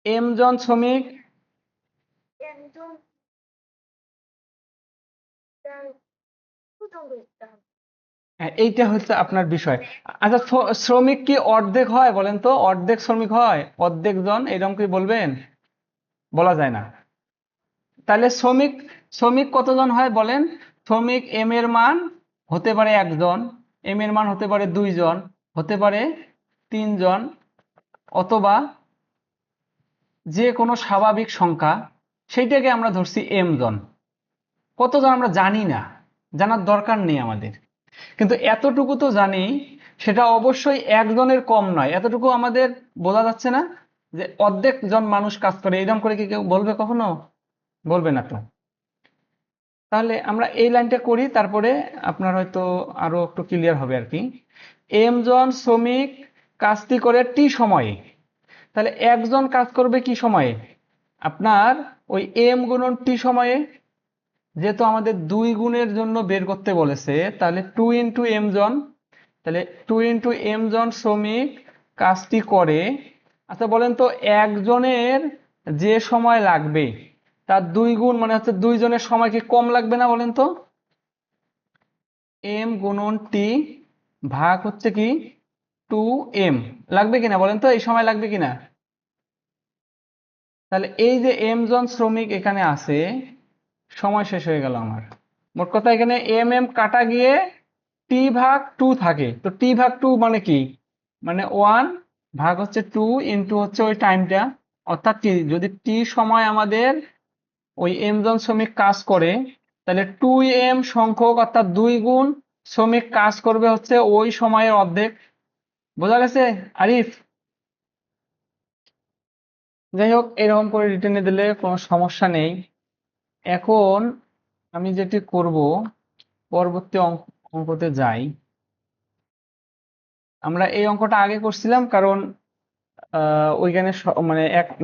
এম জন শ্রমিক, একজন তার প্রচন্ড ইচ্ছা হবে। হ্যাঁ, এইটা হচ্ছে আপনার বিষয়। আচ্ছা, শ্রমিক কি অর্ধেক হয় বলেন তো? অর্ধেক শ্রমিক হয়, অর্ধেক জন, এরকম কি বলবেন? বলা যায় না। তাহলে শ্রমিক শ্রমিক কতজন হয় বলেন? শ্রমিক এম এর মান হতে পারে একজন, এম এর মান হতে পারে দুইজন, হতে পারে তিনজন, অথবা যে কোনো স্বাভাবিক সংখ্যা, সেইটাকে আমরা ধরছি এম জন। কতজন আমরা জানি না, জানার দরকার নেই আমাদের, কিন্তু এতটুকু তো জানি, সেটা অবশ্যই একজনের কম নয়। এতটুকু আমাদের বোঝা যাচ্ছে না যে অর্ধেক জন মানুষ কাজ করে, এরকম করে কি কেউ বলবে কখনো? বলবে না তো। তাহলে আমরা এই লাইনটা করি, তারপরে আপনার হয়তো আরো একটু ক্লিয়ার হবে আর কি। এম জন শ্রমিক কাজটি করে টি সময়ে, তাহলে একজন কাজ করবে কি সময়ে? আপনার ওই এম গুণন টি সময়ে। যেহেতু আমাদের দুই গুণের জন্য বের করতে বলেছে, তাহলে 2 × m জন, তাহলে 2 × m জন শ্রমিক কাজটি করে। আচ্ছা বলেন তো, একজনের যে সময় লাগবে তার দুই গুণ, মানে হচ্ছে দুইজনের সময় কি কম লাগবে না বলেন তো? এম গুণন টি ভাগ হচ্ছে কি 2m, লাগবে কিনা বলেন তো? এই সময় লাগবে কিনা? তাহলে এই যে এম জন শ্রমিক এখানে আছে, সময় শেষ হয়ে গেল আমার। মোট কথা এখানে এম কাটা গিয়ে t/2 থাকে, তো t/2 মানে কি? মানে 1 ভাগ হচ্ছে 2 ইন্টু হচ্ছে ওই টাইমটা। অর্থাৎ কি, যদি টি সময় আমাদের ওই এম জন শ্রমিক কাজ করে, তাহলে 2m সংখ্যক, অর্থাৎ 2 গুণ শ্রমিক কাজ করবে হচ্ছে ওই সময়ের অর্ধেক। বোঝা গেছে আরিফ? যাই হোক, এরকম করে রিটেনে দিলে কোনো সমস্যা নেই। এখন আমি যেটি করব, পরবর্তী অঙ্কতে যাই। আমরা এই অঙ্কটা আগে করছিলাম, কারণ ওইখানে মানে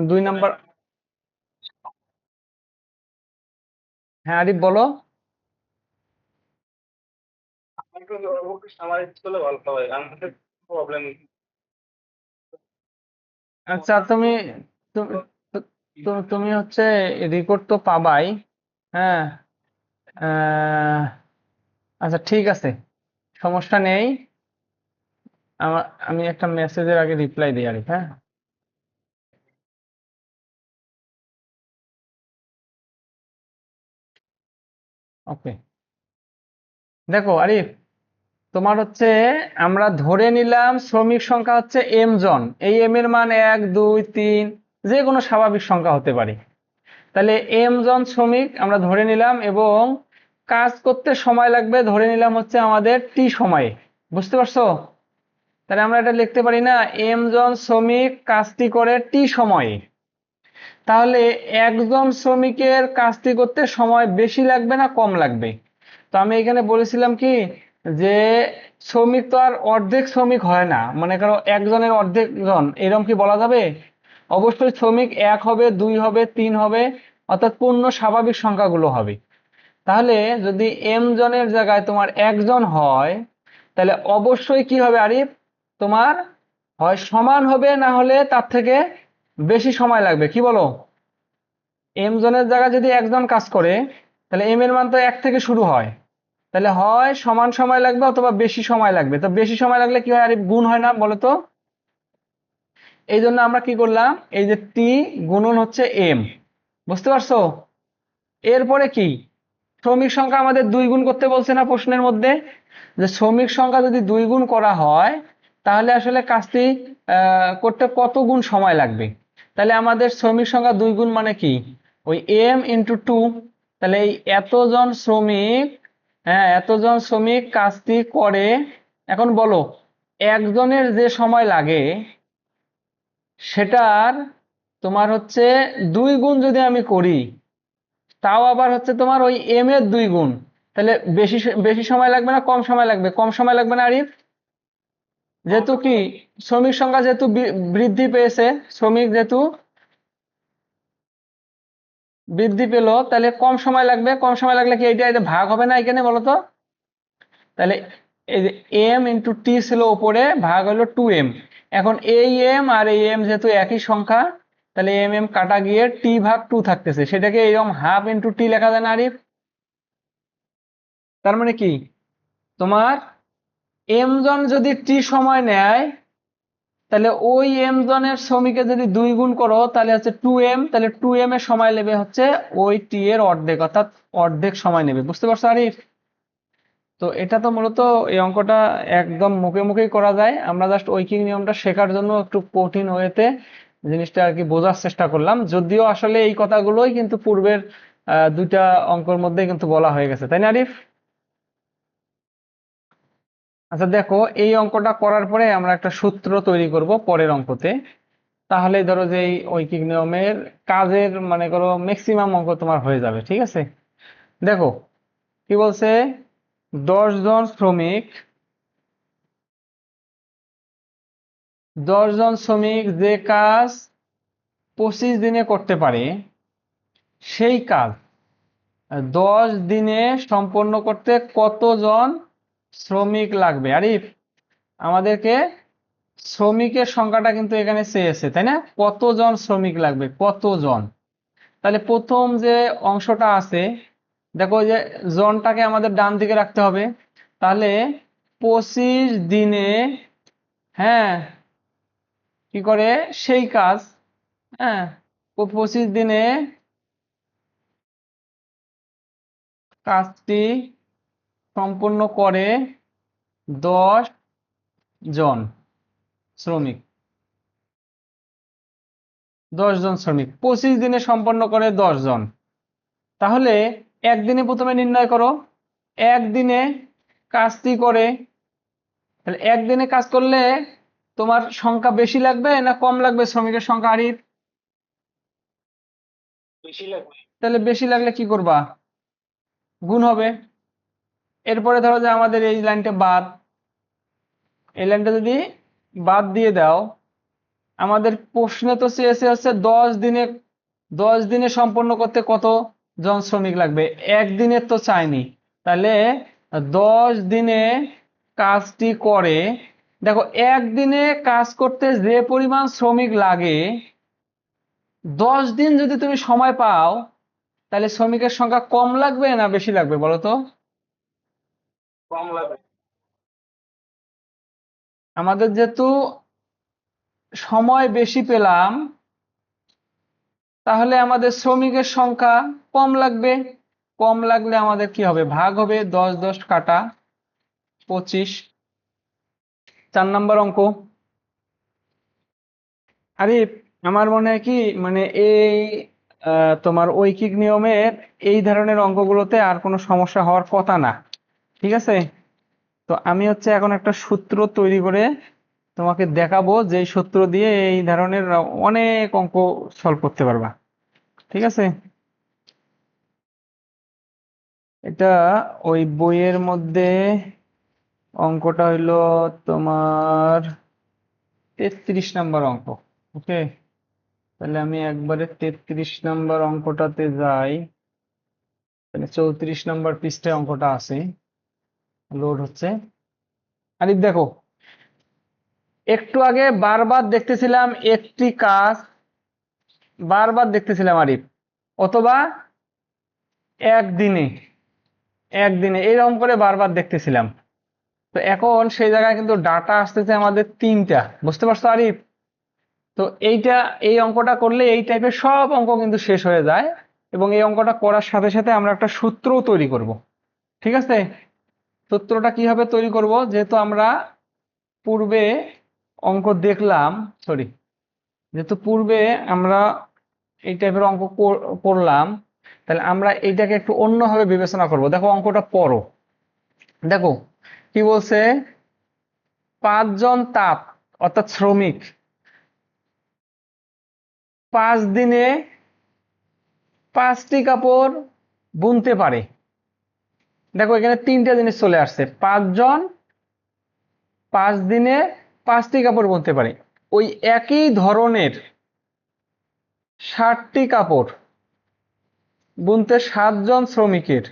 2 নাম্বার। হ্যাঁ আরিফ বলো। একটু আমার করলে ভালো হয়, আমাদের প্রবলেম। আচ্ছা, তুমি তুমি হচ্ছে রেকর্ড তো পাবাই। হ্যাঁ, আচ্ছা ঠিক আছে, সমস্যা নেই। আমি একটা মেসেজের আগে রিপ্লাই দিই আরিফ, হ্যাঁ। ওকে, দেখো আরিফ, তোমার হচ্ছে আমরা ধরে নিলাম শ্রমিক সংখ্যা হচ্ছে এম জন, এই এম এর মান 1 2 3, যে কোনো স্বাভাবিক সংখ্যা হতে পারে। তাহলে এম জন শ্রমিক আমরা ধরে নিলাম, এবং কাজ করতে সময় লাগবে ধরে নিলাম হচ্ছে আমাদের টি সময়ে, বুঝতে পারছো? তাহলে আমরা এটা লিখতে পারি না, এম জন শ্রমিক কাজটি করে টি সময়ে। তাহলে একজন শ্রমিকের কাজটি করতে সময় বেশি লাগবে না কম লাগবে? তো আমি এখানে বলেছিলাম কি, যে শ্রমিক তো আর অর্ধেক শ্রমিক হয় না, মনে করো একজনের অর্ধেক জন, এরকম কি বলা যাবে? অবশ্যই শ্রমিক 1 হবে, 2 হবে, 3 হবে, অর্থাৎ পূর্ণ স্বাভাবিক সংখ্যাগুলো হবে। তাহলে যদি এম জনের জায়গায় তোমার একজন হয়, তাহলে অবশ্যই কি হবে আরিফ, তোমার হয় সমান হবে, না হলে তার থেকে বেশি সময় লাগবে। কি বলো? এম জনের জায়গায় যদি একজন কাজ করে, তাহলে এম এর মান তো 1 থেকে শুরু হয়, তাহলে হয় সমান সময় লাগবে অথবা বেশি সময় লাগবে। তো বেশি সময় লাগলে কি হয় আরিফ, গুণ হয় না বলো তো? এই জন্য আমরা কি করলাম, এই যে টি গুণন হচ্ছে এম, বুঝতে পারছো? এরপরে কি, শ্রমিক সংখ্যা আমাদের 2 গুণ করতে বলছে না প্রশ্নের মধ্যে, যে শ্রমিক সংখ্যা যদি 2 গুণ করা হয় তাহলে আসলে কাজটি করতে কত গুণ সময় লাগবে? তাহলে আমাদের শ্রমিক সংখ্যা 2 গুণ মানে কি, ওই এম ইন্টু 2। তাহলে এই এতজন শ্রমিক, হ্যাঁ এতজন শ্রমিক কাজটি করে। এখন বলো, একজনের যে সময় লাগে সেটার তোমার হচ্ছে 2 গুণ যদি আমি করি, তাও আবার হচ্ছে তোমার ওই এম এর 2 গুণ, তাহলে বেশি বেশি সময় লাগবে না কম সময় লাগবে? কম সময় লাগবে না আরিফ? যেহেতু কি, শ্রমিক সংখ্যা যেহেতু বৃদ্ধি পেয়েছে, শ্রমিক যেহেতু বৃদ্ধি পেলো, তাহলে কম সময় লাগবে। কম সময় লাগলে কি এটা ভাগ হবে না এখানে বলো তো? তাহলে এই যে এম ইন্টু টি ছিল উপরে, ভাগ হলো 2m। এখন এই এম আর এই এম যেহেতু একই সংখ্যা, তাহলে এম এম কাটা গিয়ে টি ভাগ 2 থাকতেছে, সেটাকে এরকম হাফ ইন্টু টি লেখা যায় না আরিফ? তার মানে কি, তোমার এম জন যদি টি সময় নেয়, তাহলে ওই এম জনের শ্রমিকে যদি 2 গুণ করো তাহলে হচ্ছে 2m, তাহলে 2m এর সময় নেবে হচ্ছে ওই টি এর অর্ধেক, অর্থাৎ অর্ধেক সময় নেবে। বুঝতে পারছো আরিফ? তো এটা তো মূলত এই অঙ্কটা একদম মুখে মুখেই করা যায়, আমরা জাস্ট ঐকিক নিয়মটা শেখার জন্য একটু কঠিন হয়েতে জিনিসটা আর কি বোঝার চেষ্টা করলাম, যদিও আসলে এই কথাগুলোই কিন্তু পূর্বের 2টা অঙ্কের মধ্যে কিন্তু বলা হয়ে গেছে, তাই না আরিফ? আচ্ছা দেখো, এই অঙ্কটা করার পরে আমরা একটা সূত্র তৈরি করব পরের অঙ্কতে। তাহলে ধরো যে এই ঐকিক নিয়মের কাজের মনে করো ম্যাক্সিমাম অঙ্ক তোমার হয়ে যাবে, ঠিক আছে? দেখো কি বলছে, 10 জন শ্রমিক, 10 জন শ্রমিক যে কাজ 25 দিনে করতে পারে, সেই কাজ 10 দিনে সম্পন্ন করতে কতজন শ্রমিক লাগবে? আরিফ, আমাদেরকে শ্রমিকের সংখ্যাটা কিন্তু এখানে চেয়েছে, তাই না? কতজন শ্রমিক লাগবে, কতজন? তাহলে প্রথম যে অংশটা আছে, দেখো যে জনটাকে আমাদের ডান দিকে রাখতে হবে। তাহলে 25 দিনে, হ্যাঁ কি করে সেই কাজ, হ্যাঁ 25 দিনে কাজটি সম্পূর্ণ করে 10 জন শ্রমিক। 10 জন শ্রমিক 25 দিনে সম্পন্ন করে 10 জন। তাহলে একদিনে প্রথমে নির্ণয় করো, একদিনে কাজটি করে, তাহলে একদিনে কাজ করলে তোমার সংখ্যা বেশি লাগবে না কম লাগবে শ্রমিকের সংখ্যা আরিফ? বেশি লাগবে। তাহলে বেশি লাগলে কি করবা, গুণ হবে। এরপরে ধরো যে আমাদের এই লাইনটা বাদ, এই লাইনটা যদি বাদ দিয়ে দাও, আমাদের প্রশ্নে তো চেয়েছে হচ্ছে 10 দিনে, 10 দিনে সম্পন্ন করতে কত জন শ্রমিক লাগবে, একদিনের তো চাইনি। তাহলে 10 দিনে কাজটি করে, দেখো একদিনে কাজ করতে যে পরিমাণ শ্রমিক লাগে, 10 দিন যদি তুমি সময় পাও, তাহলে শ্রমিকের সংখ্যা কম লাগবে না বেশি লাগবে বলো তো? কম লাগবে। আমাদের যেহেতু সময় বেশি পেলাম, তাহলে আমাদের শ্রমিকের সংখ্যা কম লাগবে। কম লাগলে আমাদের কি হবে, ভাগ হবে, 10 10 কাটা 25। 4 নম্বর অঙ্ক। আরে আমার মনে হয় কি, মানে এই তোমার ঐকিক নিয়মের এই ধরনের অঙ্কগুলোতে আর কোনো সমস্যা হওয়ার কথা না। ঠিক আছে, তো আমি হচ্ছে এখন একটা সূত্র তৈরি করে তোমাকে দেখাবো, যে এই সূত্র দিয়ে এই ধরনের অনেক অঙ্ক সলভ করতে পারবা। ঠিক আছে, এটা ওই বইয়ের মধ্যে অঙ্কটা হইলো তোমার 33 নাম্বার অঙ্ক। ওকে, তাহলে আমি একবারে 33 নাম্বার অঙ্কটাতে যাই। তাহলে 34 নাম্বার পৃষ্ঠায় অঙ্কটা আছে, লোড হচ্ছে। আরিফ দেখো, একটু আগে বারবার দেখতেছিলাম একটি কাজ, বারবার দেখতেছিলাম আরিফ, অথবা একদিনে, একদিনে এরকম করে বারবার দেখতেছিলাম। তো এখন সেই জায়গায় কিন্তু ডাটা আসতেছে আমাদের 3টা, বুঝতে পারছো আরিফ? তো এইটা, এই অঙ্কটা করলে এই টাইপের সব অঙ্ক কিন্তু শেষ হয়ে যায়, এবং এই অঙ্কটা করার সাথে সাথে আমরা একটা সূত্রও তৈরি করব। ঠিক আছে, সূত্রটা কিভাবে তৈরি করব, যেহেতু আমরা পূর্বে অঙ্ক দেখলাম, সরি, যেহেতু পূর্বে আমরা এই টাইপের অঙ্ক করলাম, তাহলে আমরা এইটাকে একটু অন্যভাবে বিবেচনা করব। দেখো অঙ্কটা পড়ো, দেখো কি বলছে, 5 জন তাঁত অর্থাৎ শ্রমিক 5 দিনে 5টি কাপড় বুনতে পারে। দেখো এখানে 3টা জিনিস চলে আসছে, 5 জন 5 দিনে 5টি কাপড় বুনতে পারে। ওই একই ধরনের 60টি কাপড় বুনতে 7 জন শ্রমিকের,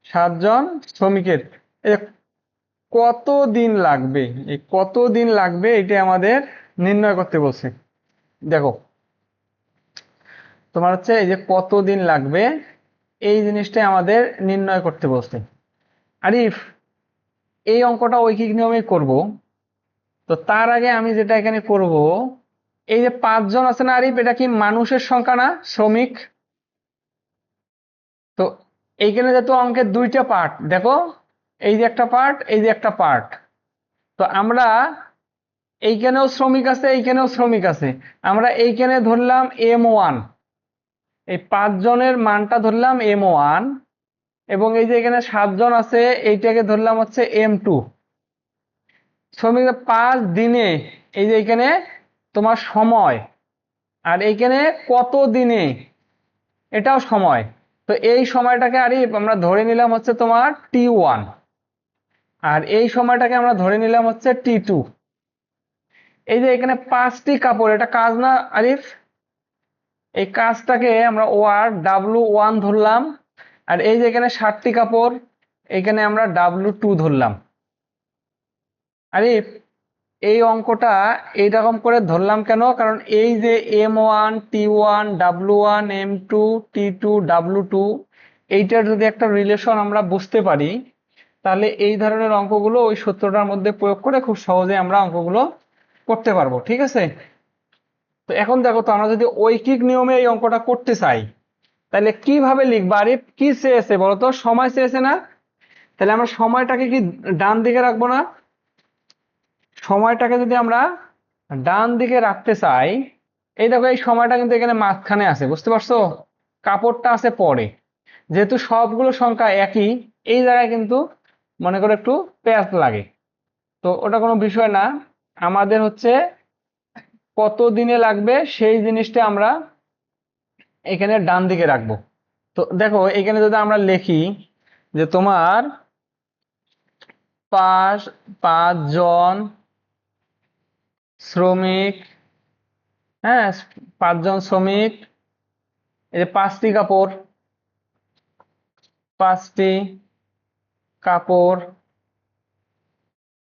7 জন শ্রমিকের এই কত দিন লাগবে, এই কত দিন লাগবে এটা আমাদের নির্ণয় করতে বলছে। দেখো তোমার হচ্ছে এই যে কত দিন লাগবে, এই জিনিসটাই আমাদের নির্ণয় করতে বলছে। আরিফ, এই অঙ্কটা ঐকিক নিয়মেই করব। তো তার আগে আমি যেটা এখানে করব, এই যে 5 জন আছে না আরিফ, এটা কি মানুষের সংখ্যা না শ্রমিক? তো এইখানে যেহেতু অঙ্কের 2টা পার্ট, দেখো এই যে একটা পার্ট, এই যে একটা পার্ট, তো আমরা এইখানেও শ্রমিক আছে, এইখানেও শ্রমিক আছে, আমরা এইখানে ধরলাম M1, এই 5 জনের মানটা ধরলাম M1, এবং এই যে এখানে 7 জন আছে এইটাকে ধরলাম হচ্ছে M2। শ্রমিক 5 দিনে, এই যে এখানে তোমার সময়, আর এইখানে কত দিনে, এটাও সময়। তো এই সময়টাকে আরে আমরা ধরে নিলাম হচ্ছে তোমার T1, আর এই সময়টাকে আমরা ধরে নিলাম হচ্ছে T2। এই যে এখানে 5টি কাপড়, এটা কাজ না আরিফ, এই কাজটাকে আমরা W1 ধরলাম, আর এই যে এখানে 60টি কাপড়, এখানে আমরা W2 ধরলাম। আরিফ, এই অঙ্কটা এইরকম করে ধরলাম কেন, কারণ এই যে M1 T1 W1 M2 T2 W2, এইটার যদি একটা রিলেশন আমরা বুঝতে পারি, তাহলে এই ধরনের অঙ্কগুলো ওই সূত্রটার মধ্যে প্রয়োগ করে খুব সহজে আমরা অঙ্কগুলো করতে পারবো। ঠিক আছে, তো এখন দেখো, তো আমরা যদি ঐকিক নিয়মে এই অঙ্কটা করতে চাই, তাহলে কিভাবে লিখবো আরিফ? কি চেয়েছে বলতো, সময় চেয়েছে না? তাহলে আমরা সময়টাকে কি ডান দিকে রাখবো না? সময়টাকে যদি আমরা ডান দিকে রাখতে চাই, এই দেখো এই সময়টা কিন্তু এখানে মাঝখানে আছে, বুঝতে পারছো? কাপড়টা আছে পরে, যেহেতু সবগুলো সংখ্যা একই, এই জায়গায় কিন্তু মনে করো একটু প্যাচ লাগে, তো ওটা কোনো বিষয় না। আমাদের হচ্ছে কত দিনে লাগবে সেই জিনিসটা আমরা এখানে ডান দিকে রাখবো। তো দেখো এখানে যদি আমরা লিখি যে তোমার 5 জন শ্রমিক, হ্যাঁ 5 জন শ্রমিক, এই যে 5টি কাপড়, 5টি কাপড়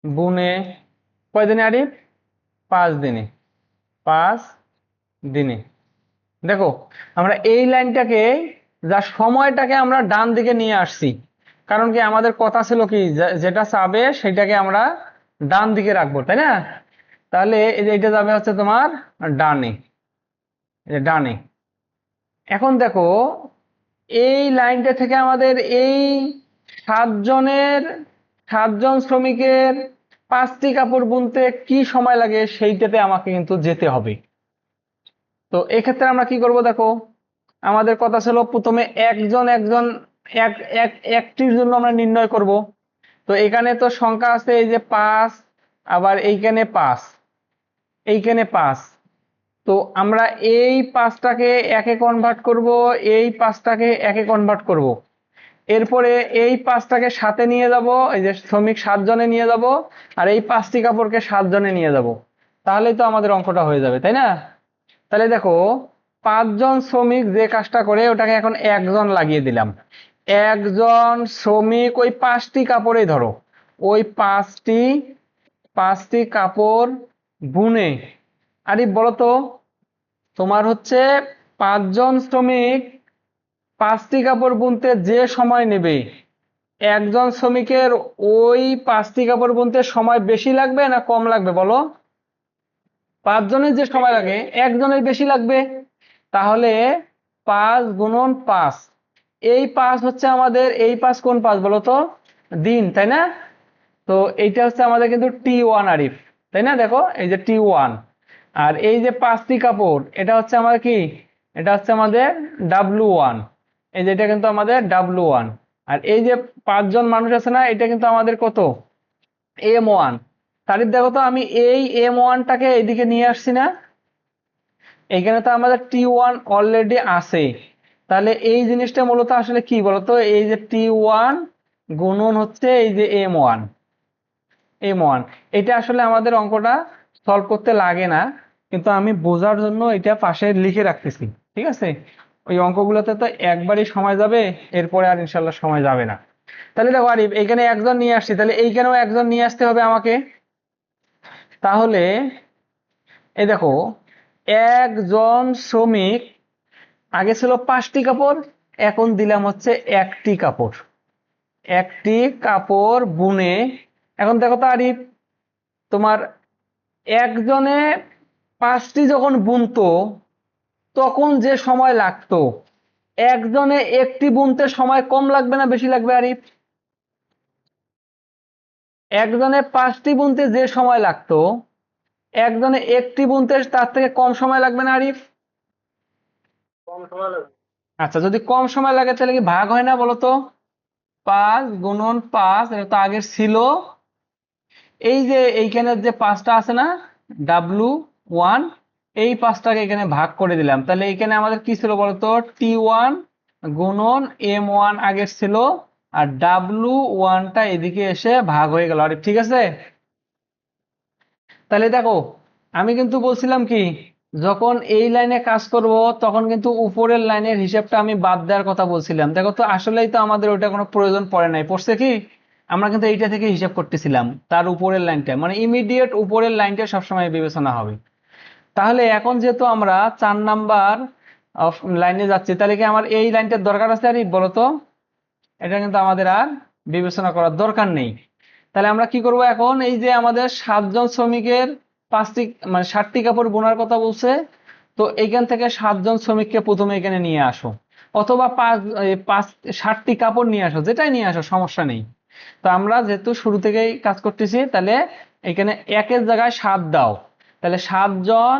বুনে কয়দিনে আরিফ? 5 দিনে, 5 দিনে। দেখো আমরা এই লাইনটাকে, যা সময়টাকে আমরা ডান দিকে নিয়ে আসছি, কারণ কি আমাদের কথা ছিল কি, যেটা চাবে সেটাকে আমরা ডান দিকে রাখবো, তাই না? তাহলে এই যে এটা যাবে হচ্ছে তোমার ডানে, এই যে ডানে। এখন দেখো এই লাইনটা থেকে আমাদের এই 7 জনের, 7 জন শ্রমিকের 5টি কাপড় বুনতে কি সময় লাগে সেইটাতে আমাকে কিন্তু যেতে হবে। তো এক্ষেত্রে আমরা কি করব দেখো, আমাদের কথা ছিল প্রথমে একজন একজন এক এক একটির জন্য আমরা নির্ণয় করব। তো এখানে তো সংখ্যা আছে এই যে 5, আবার এইখানে 5, এইখানে 5। তো আমরা এই 5টাকে একে কনভার্ট করব, এই 5টাকে একে কনভার্ট করব। এরপরে এই 5টাকে 7-এ নিয়ে যাব, এই যে শ্রমিক 7 জনে নিয়ে যাব, আর এই 5টি কাপড়কে 7 জনে নিয়ে যাব। তাহলেই তো আমাদের অঙ্কটা হয়ে যাবে, তাই না? তাহলে দেখো 5 জন শ্রমিক যে কাজটা করে ওটাকে এখন একজন লাগিয়ে দিলাম। একজন শ্রমিক ওই 5টি কাপড়েই ধরো, ওই 5টি কাপড় বুনে। আরে বলো তো, তোমার হচ্ছে 5 জন শ্রমিক 5টি কাপড় বুনতে যে সময় নেবে, একজন শ্রমিকের ওই 5টি কাপড় বুনতে সময় বেশি লাগবে না কম লাগবে বলো? 5 জনের যে সময় লাগে একজনের বেশি লাগবে। তাহলে 5 গুণন 5, এই 5 হচ্ছে আমাদের, এই 5 কোন 5 বলো তো? দিন, তাই না? তো এইটা হচ্ছে আমাদের কিন্তু T1 আরিফ, তাই না? দেখো এই যে T1, আর এই যে 5টি কাপড় এটা হচ্ছে আমাদের কি, এটা হচ্ছে আমাদের W1। এই যে এটা কিন্তু আমাদের W1, আর এই যে 5 জন মানুষ আছে না, এটা কিন্তু আমাদের কত? M1। তারিখ দেখো তো, আমি এই M1টাকে এইদিকে নিয়ে আসছি না, এইখানে তো আমাদের T1 অলরেডি আছে। তাহলে এই জিনিসটা মূলত আসলে কি বলতো, এই যে T1 গুণন হচ্ছে এই যে M1। এটা আসলে আমাদের অঙ্কটা সলভ করতে লাগে না, কিন্তু আমি বোঝার জন্য এটা পাশে লিখে রাখতেছি, ঠিক আছে? ওই অঙ্কগুলোতে তো একবারই সময় যাবে, এরপরে আর ইনশাল্লাহ সময় যাবে না। তাহলে দেখো আরিফ, এইখানে একজন নিয়ে আসছি, তাহলে এইখানেও একজন নিয়ে আসতে হবে আমাকে। তাহলে এই দেখো, একজন শ্রমিক আগে ছিল 5টি কাপড়, এখন দিলাম হচ্ছে 1টি কাপড়। 1টি কাপড় বুনে, এখন দেখো তো আরিফ, তোমার একজনে 5টি যখন বুনতো তখন যে সময় লাগতো, একজনে 1টি বুনতে সময় কম লাগবে না বেশি লাগবে আরিফ? একজনে 5টি বুনতে যে সময় লাগতো, একজনে 1টি বুনতে তার থেকে কম সময় লাগবে না আরিফ? কম সময় লাগবে। আচ্ছা, যদি কম সময় লাগে তাহলে কি ভাগ হয় না বলো তো? 5 গুণন 5, এটা তো আগের ছিল। এই যে এইখানের যে 5টা আছে না, W1, এই 5টাকে এখানে ভাগ করে দিলাম। তাহলে এখানে আমাদের কি ছিল বলতো? T1 গুণন M1 আগের ছিল, আর W1টা এদিকে এসে ভাগ হয়ে গেল। আরে ঠিক আছে। তাহলে দেখো, আমি কিন্তু বলছিলাম কি, যখন এই লাইনে কাজ করব তখন কিন্তু উপরের লাইনের হিসাবটা আমি বাদ দেওয়ার কথা বলছিলাম। দেখো তো, আসলেই তো আমাদের ওইটা কোনো প্রয়োজন পড়ে নাই, পড়ছে কি? আমরা কিন্তু এইটা থেকে হিসাব করতেছিলাম, তার উপরের লাইনটা মানে ইমিডিয়েট উপরের লাইনটা সবসময় বিবেচনা হবে। তাহলে এখন যেহেতু আমরা 4 নাম্বার লাইনে যাচ্ছি, তাহলে কি আমার এই লাইনটার দরকার আছে আর বলো তো? এটা কিন্তু আমাদের আর বিবেচনা করার দরকার নেই। তাহলে আমরা কি করব এখন, এই যে আমাদের 7 জন শ্রমিকের 5টি মানে 60টি কাপড় বোনার কথা বলছে, তো এইখান থেকে 7 জন শ্রমিককে প্রথমে এখানে নিয়ে আসো, অথবা 60টি কাপড় নিয়ে আসো, যেটাই নিয়ে আসো সমস্যা নেই। তো আমরা যেহেতু শুরু থেকেই কাজ করতেছি, তাহলে এখানে 1-এর জায়গায় 7 দাও। তাহলে 7 জন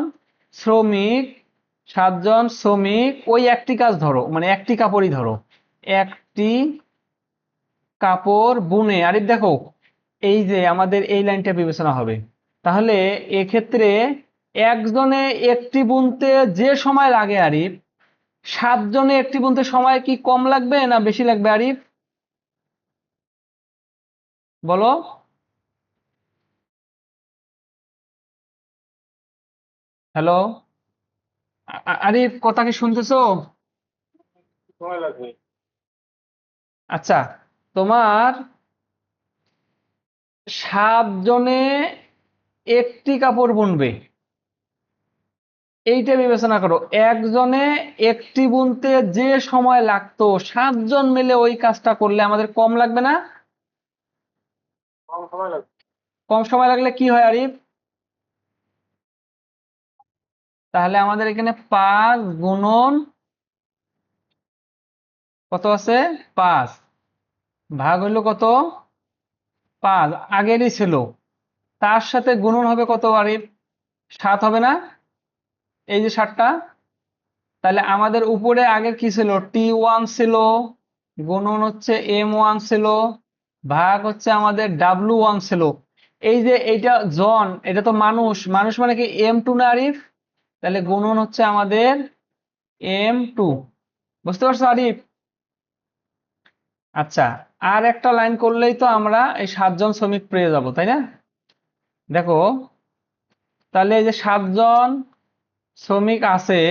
শ্রমিক ওই একটি কাজ ধরো, মানে একটি কাপড়ই ধরো, একটি কাপড় বুনে। আরিফ দেখো, এই যে আমাদের এই লাইনটা বিবেচনা হবে। তাহলে এক্ষেত্রে একজনে একটি বুনতে যে সময় লাগে আরিফ, 7 জনে একটি বুনতে সময় কি কম লাগবে না বেশি লাগবে আরিফ বলো? হ্যালো আরিফ, কথা কি শুনতেছো? সময় লাগবে। আচ্ছা, তোমার 7 জনে একটি কাপড় বুনবে, এইটা বিবেচনা করো। একজনে একটি বুনতে যে সময় লাগতো, 7 জন মিলে ওই কাজটা করলে আমাদের কম লাগবে না? কম সময় লাগবে। কম সময় লাগলে কি হয় আরিফ? তাহলে আমাদের এখানে 5 গুণন কত আছে? 5 ভাগ হইলো কত? 5 আগেরই ছিল, তার সাথে গুণন হবে কত আরিফ? 7 হবে না? এই যে 7টা, তাহলে আমাদের উপরে আগে কি ছিল, T1 ছিল, গুণন হচ্ছে M1 ছিল, ভাগ হচ্ছে আমাদের W1 ছিল। এই যে এইটা জন, এটা তো মানুষ, মানুষ মানে কি M2 না আরিফ? তাহলে গুণন হচ্ছে আমাদের M2। বুঝতে পারছো আরিফ? আচ্ছা, আর একটা লাইন করলেই তো আমরা এই 7 জন শ্রমিক পেয়ে যাব, তাই না? দেখো, তাহলে এই যে 7 জন শ্রমিক আছে,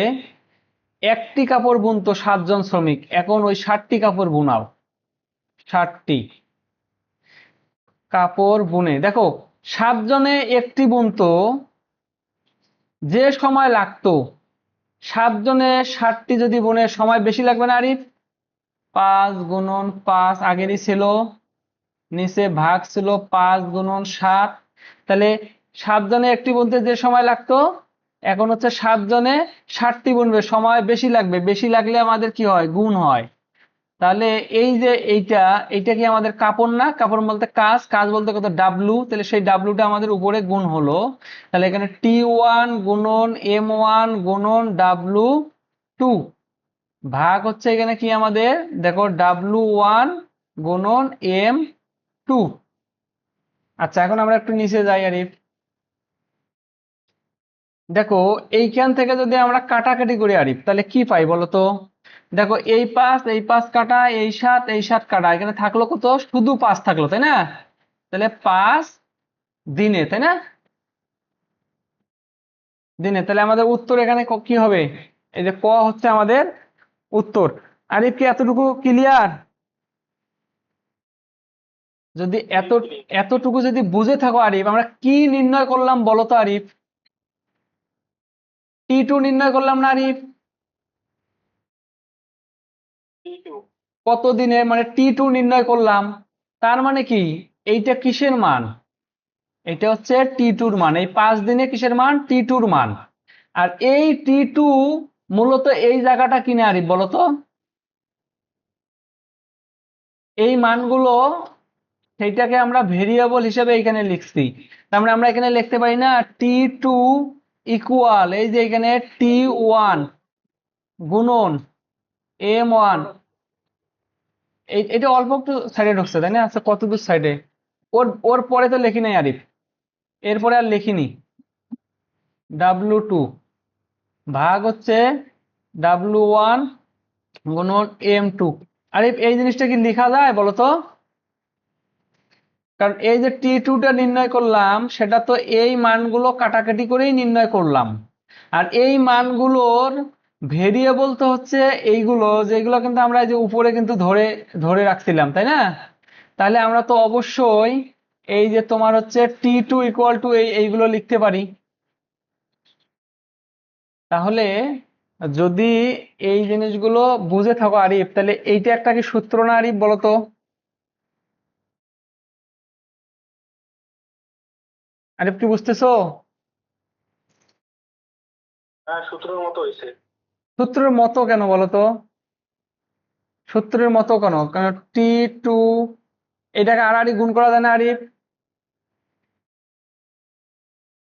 একটি কাপড় বুনতো 7 জন শ্রমিক, এখন ওই 60টি কাপড় বুনাও। 60টি কাপড় বুনে দেখো, 7 জনে একটি বুনতো, যে সময় লাগতো, 7 জনে 60টি যদি বুনে সময় বেশি লাগবে না আরিফ? 5 গুণন 5 আগেরই ছিল, নিচে ভাগ ছিল 5 গুণন 7। তাহলে 7 জনে একটি বুনতে যে সময় লাগতো, এখন হচ্ছে 7 জনে 60টি বুনবে, সময় বেশি লাগবে, বেশি লাগলে আমাদের কি হয়, গুণ হয়। তাহলে এই যে এইটা, এইটা কি আমাদের কাপড় না? কাপড় বলতে কাজ, কাজ বলতে কত, ডাব্লু। তাহলে সেই ডাব্লুটা আমাদের উপরে গুণ হলো। তাহলে এখানে T1 গুণন M1 গুণন W2 ভাগ হচ্ছে এখানে কি আমাদের, দেখো W1 গুণন M2। আচ্ছা, এখন আমরা একটু নিচে যাই আরিফ। দেখো, এইখান থেকে যদি আমরা কাটাকাটি করি আরিফ, তাহলে কি পাই বলো তো? দেখো, এই 5 কাটা, এই 7 কাটা, এখানে থাকলো কত, শুধু 5 থাকলো, তাই না? তাহলে 5 দিনে, তাই না? দিনে, তাহলে আমাদের উত্তর এখানে কি হবে? এই যে ক হচ্ছে আমাদের উত্তর। আরিফ কি এতটুকু ক্লিয়ার? যদি এতটুকু যদি বুঝে থাকো আরিফ, আমরা কি নির্ণয় করলাম বলো তো আরিফ? T2 নির্ণয় করলাম না আরিফ? T2 কত দিনে, মানে T2 নির্ণয় করলাম। তার মানে কি, এইটা কিসের মান? এটা হচ্ছে T2 র মান। এই 5 দিনে কিসের মান, T2 র মান। আর এই T2 মূলত এই জায়গাটা কিনে আরিফ বলতো, এই মানগুলো, সেইটাকে আমরা ভেরিয়েবল হিসেবে এখানে লিখছি। তার মানে আমরা এখানে লিখতে পারি না T2 ইকুয়াল, এই যে এখানে T1 গুণন M1। এটা অল্প একটু সাইডে ঢুকছে, তাই না? আচ্ছা, কত দূর সাইডে? ওর ওর পরে তো লিখি নাই আরিফ, এরপরে আর লিখিনি। W2 ভাগ হচ্ছে W1 গুণন M2। আরিফ, এই জিনিসটা কি লেখা যায় বলতো? কারণ এই যে T2টা নির্ণয় করলাম, সেটা তো এই মানগুলো কাটাকাটি করেই নির্ণয় করলাম। আর এই মানগুলোর ভেরিয়েবল তো হচ্ছে এইগুলো, যেগুলো কিন্তু আমরা এই যে উপরে কিন্তু ধরে ধরে রাখছিলাম, তাই না? তাহলে আমরা তো অবশ্যই এই যে তোমার হচ্ছে T2 ইকুয়াল টু এইগুলো লিখতে পারি। তাহলে যদি এই জিনিসগুলো বুঝে থাকো আরিফ, তাহলে এইটা একটা কি সূত্র না আরিফ বলতো? আরিফ কি বুঝতেছো? হ্যাঁ, সূত্রের মতো হয়েছে। সূত্রের মতো কেন বলতো? সূত্রের মতো কেন? কারণ T2, এটাকে আড়াআড়ি গুণ করা যায় না আরিফ?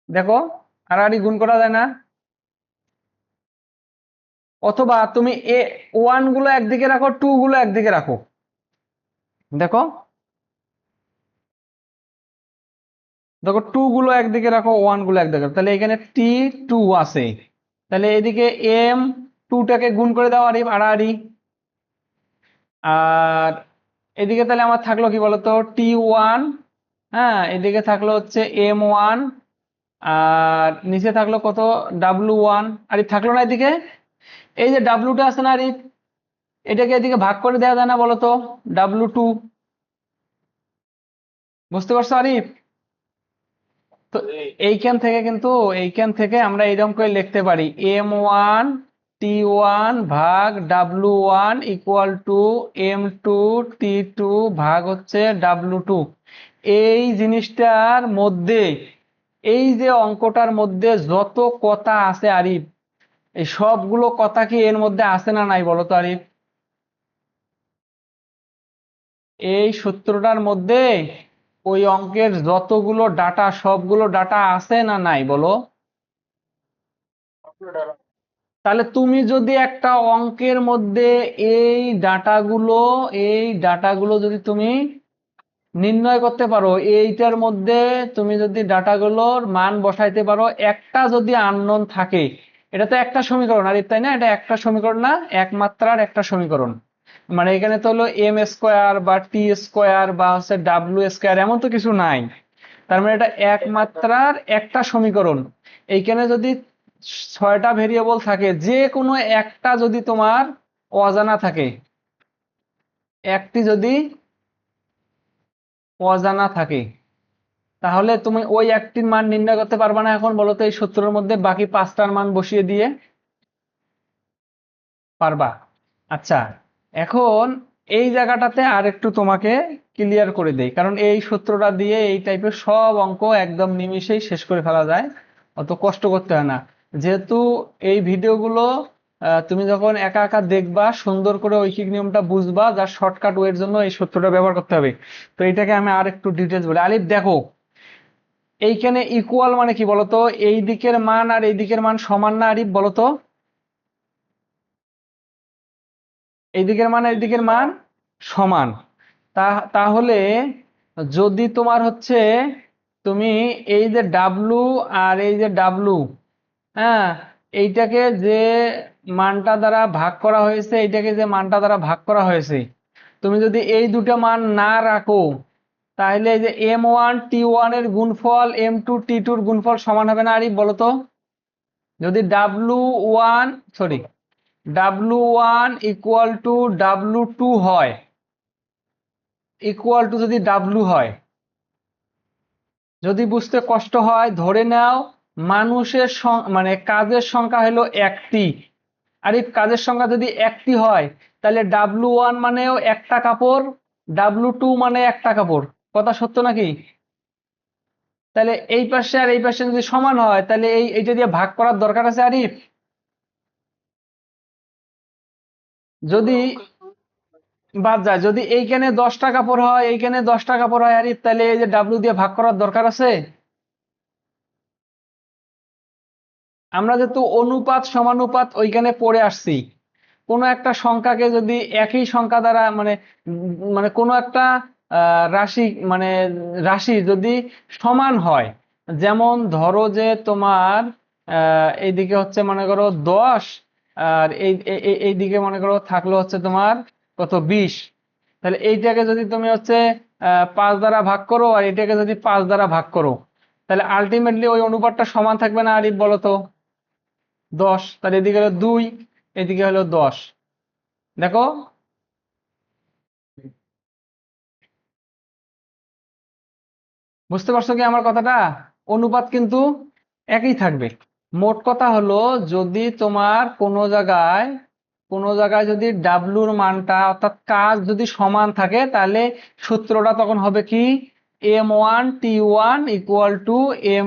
দেখো, আড়াআড়ি গুণ করা যায় না? অথবা তুমি ওয়ান গুলো একদিকে রাখো, টু গুলো একদিকে রাখো। দেখো, দেখো, টু গুলো একদিকে রাখো, ওয়ান গুলো একদিকে রাখো, তাহলে এখানে T2 আছে। তাহলে এদিকে M2টাকে গুণ করে দাও আরিফ, আড়াআড়ি। আর এদিকে তাহলে আমার থাকলো কি বলতো, T1। হ্যাঁ, এদিকে থাকলো হচ্ছে M1। আর নিচে থাকলো কত, W1। আরিফ থাকলো না এদিকে? এই যে ডাব্লুটা আছে না আরিফ, এটাকে এদিকে ভাগ করে দেওয়া যায় না বলতো, W2। বুঝতে পারছো আরিফ? তো এই এইখান থেকে আমরা এইরকম করে লিখতে পারি, M1 T1 ভাগ W1 equal to M2 T2 ভাগ হচ্ছে W2। এই জিনিসটার মধ্যে, এই যে অঙ্কটার মধ্যে যত কথা আছে আরিফ, এই সবগুলো কথা কি এর মধ্যে আছে না নাই বলো তো আরিফ? এই সূত্রটার মধ্যে ওই অঙ্কের যতগুলো ডাটা, সবগুলো ডাটা আছে না নাই বলো? কম্পিউটার তাহলে তুমি যদি একটা অঙ্কের মধ্যে এই ডাটাগুলো যদি তুমি নির্ণয় করতে পারো, এইটার মধ্যে তুমি যদি ডাটাগুলোর মান বসাইতে পারো, একটা যদি আননোন থাকে, এটা তো একটা সমীকরণ আর তাই না, এটা একটা সমীকরণ না, একমাত্রার একটা সমীকরণ। মানে এখানে তো হলো এম স্কোয়ার বা টি স্কোয়ার বা হচ্ছে ডাব্লিউ স্কোয়ার এমন তো কিছু নাই। তার মানে এটা একমাত্রার একটা সমীকরণ। এইখানে যদি 6টা ভেরিয়েবল থাকে, যে কোনো একটা যদি তোমার অজানা থাকে, একটি যদি অজানা থাকে, তাহলে তুমি ওই একটির মান নির্ণয় করতে পারবে না। এখন বলো তো এই সূত্রের মধ্যে বাকি 5টার মান বসিয়ে দিয়ে পারবা? আচ্ছা, এখন এই জায়গাটাতে আর একটু তোমাকে ক্লিয়ার করে দেই, কারণ এই সূত্রটা দিয়ে এই টাইপের সব অঙ্ক একদম নিমিষেই শেষ করে ফেলা যায়, অত কষ্ট করতে হয় না। যেহেতু এই ভিডিওগুলো তুমি যখন একা একা দেখবা, সুন্দর করে ঐকিক নিয়মটা বুঝবা, যার শর্টকাট ওয়ের জন্য এই সূত্রটা ব্যবহার করতে হবে। তো এইটাকে আমি আর একটু ডিটেলস বলি। আলিফ দেখো, এইখানে ইকুয়াল মানে কি বলতো? এই দিকের মান আর এই দিকের মান সমান না আরিফ, বলতো? এই দিকের মান আর এই দিকের মান সমান। তাহলে যদি তোমার হচ্ছে, তুমি এই যে ডাব্লু আর এই যে ডাব্লু, হ্যাঁ, এইটাকে যে মানটা দ্বারা ভাগ করা হয়েছে, এইটাকে যে মানটা দ্বারা ভাগ করা হয়েছে, তুমি যদি এই দুটো মান না রাখো, তাহলে এই যে M1 T1 এর গুণফল M2 T2 এর গুণফল সমান হবে না আরিফ, বলো তো? যদি W1 ইকুয়াল টু W2 হয়, যদি W হয়, যদি বুঝতে কষ্ট হয় ধরে নাও মানুষের মানে কাজের সংখ্যা হলো একটি। আর এই কাজের সংখ্যা যদি একটি হয়, তাহলে W1 মানেও একটা কাপড়, W2 মানে একটা কাপড়। কথা সত্য নাকি? তাহলে এই পাশে আর এই পাশে যদি সমান হয়, তাহলে এইটা দিয়ে ভাগ করার দরকার আছে আরিফ? যদি বাদ যায়, যদি এইখানে 10টা কাপড় হয়, এইখানে 10টা কাপড় হয় আরিফ, তাহলে এই যে ডাব্লিউ দিয়ে ভাগ করার দরকার আছে? আমরা যেহেতু অনুপাত সমানুপাত ওইখানে পড়ে আসছি, কোনো একটা সংখ্যাকে যদি একই সংখ্যা দ্বারা মানে মানে কোনো একটা রাশি, মানে রাশি যদি সমান হয়, যেমন ধরো যে তোমার এইদিকে হচ্ছে মনে করো 10, আর এইদিকে মনে করো থাকলো হচ্ছে তোমার কত 20, তাহলে এইটাকে যদি তুমি হচ্ছে 5 দ্বারা ভাগ করো আর এটাকে যদি 5 দ্বারা ভাগ করো, তাহলে আলটিমেটলি ওই অনুপাতটা সমান থাকবে না আরিফ, বলো তো? 10। তাহলে এদিকে হলো 2, এদিকে হলো 10। দেখো, বুঝতে পারছো কি আমার কথাটা? অনুপাত কিন্তু একই থাকবে। মোট কথা হলো, যদি তোমার কোনো জায়গায় যদি ডাব্লুর মানটা অর্থাৎ কাজ যদি সমান থাকে, তাহলে সূত্রটা তখন হবে কি? M1 T1 equal to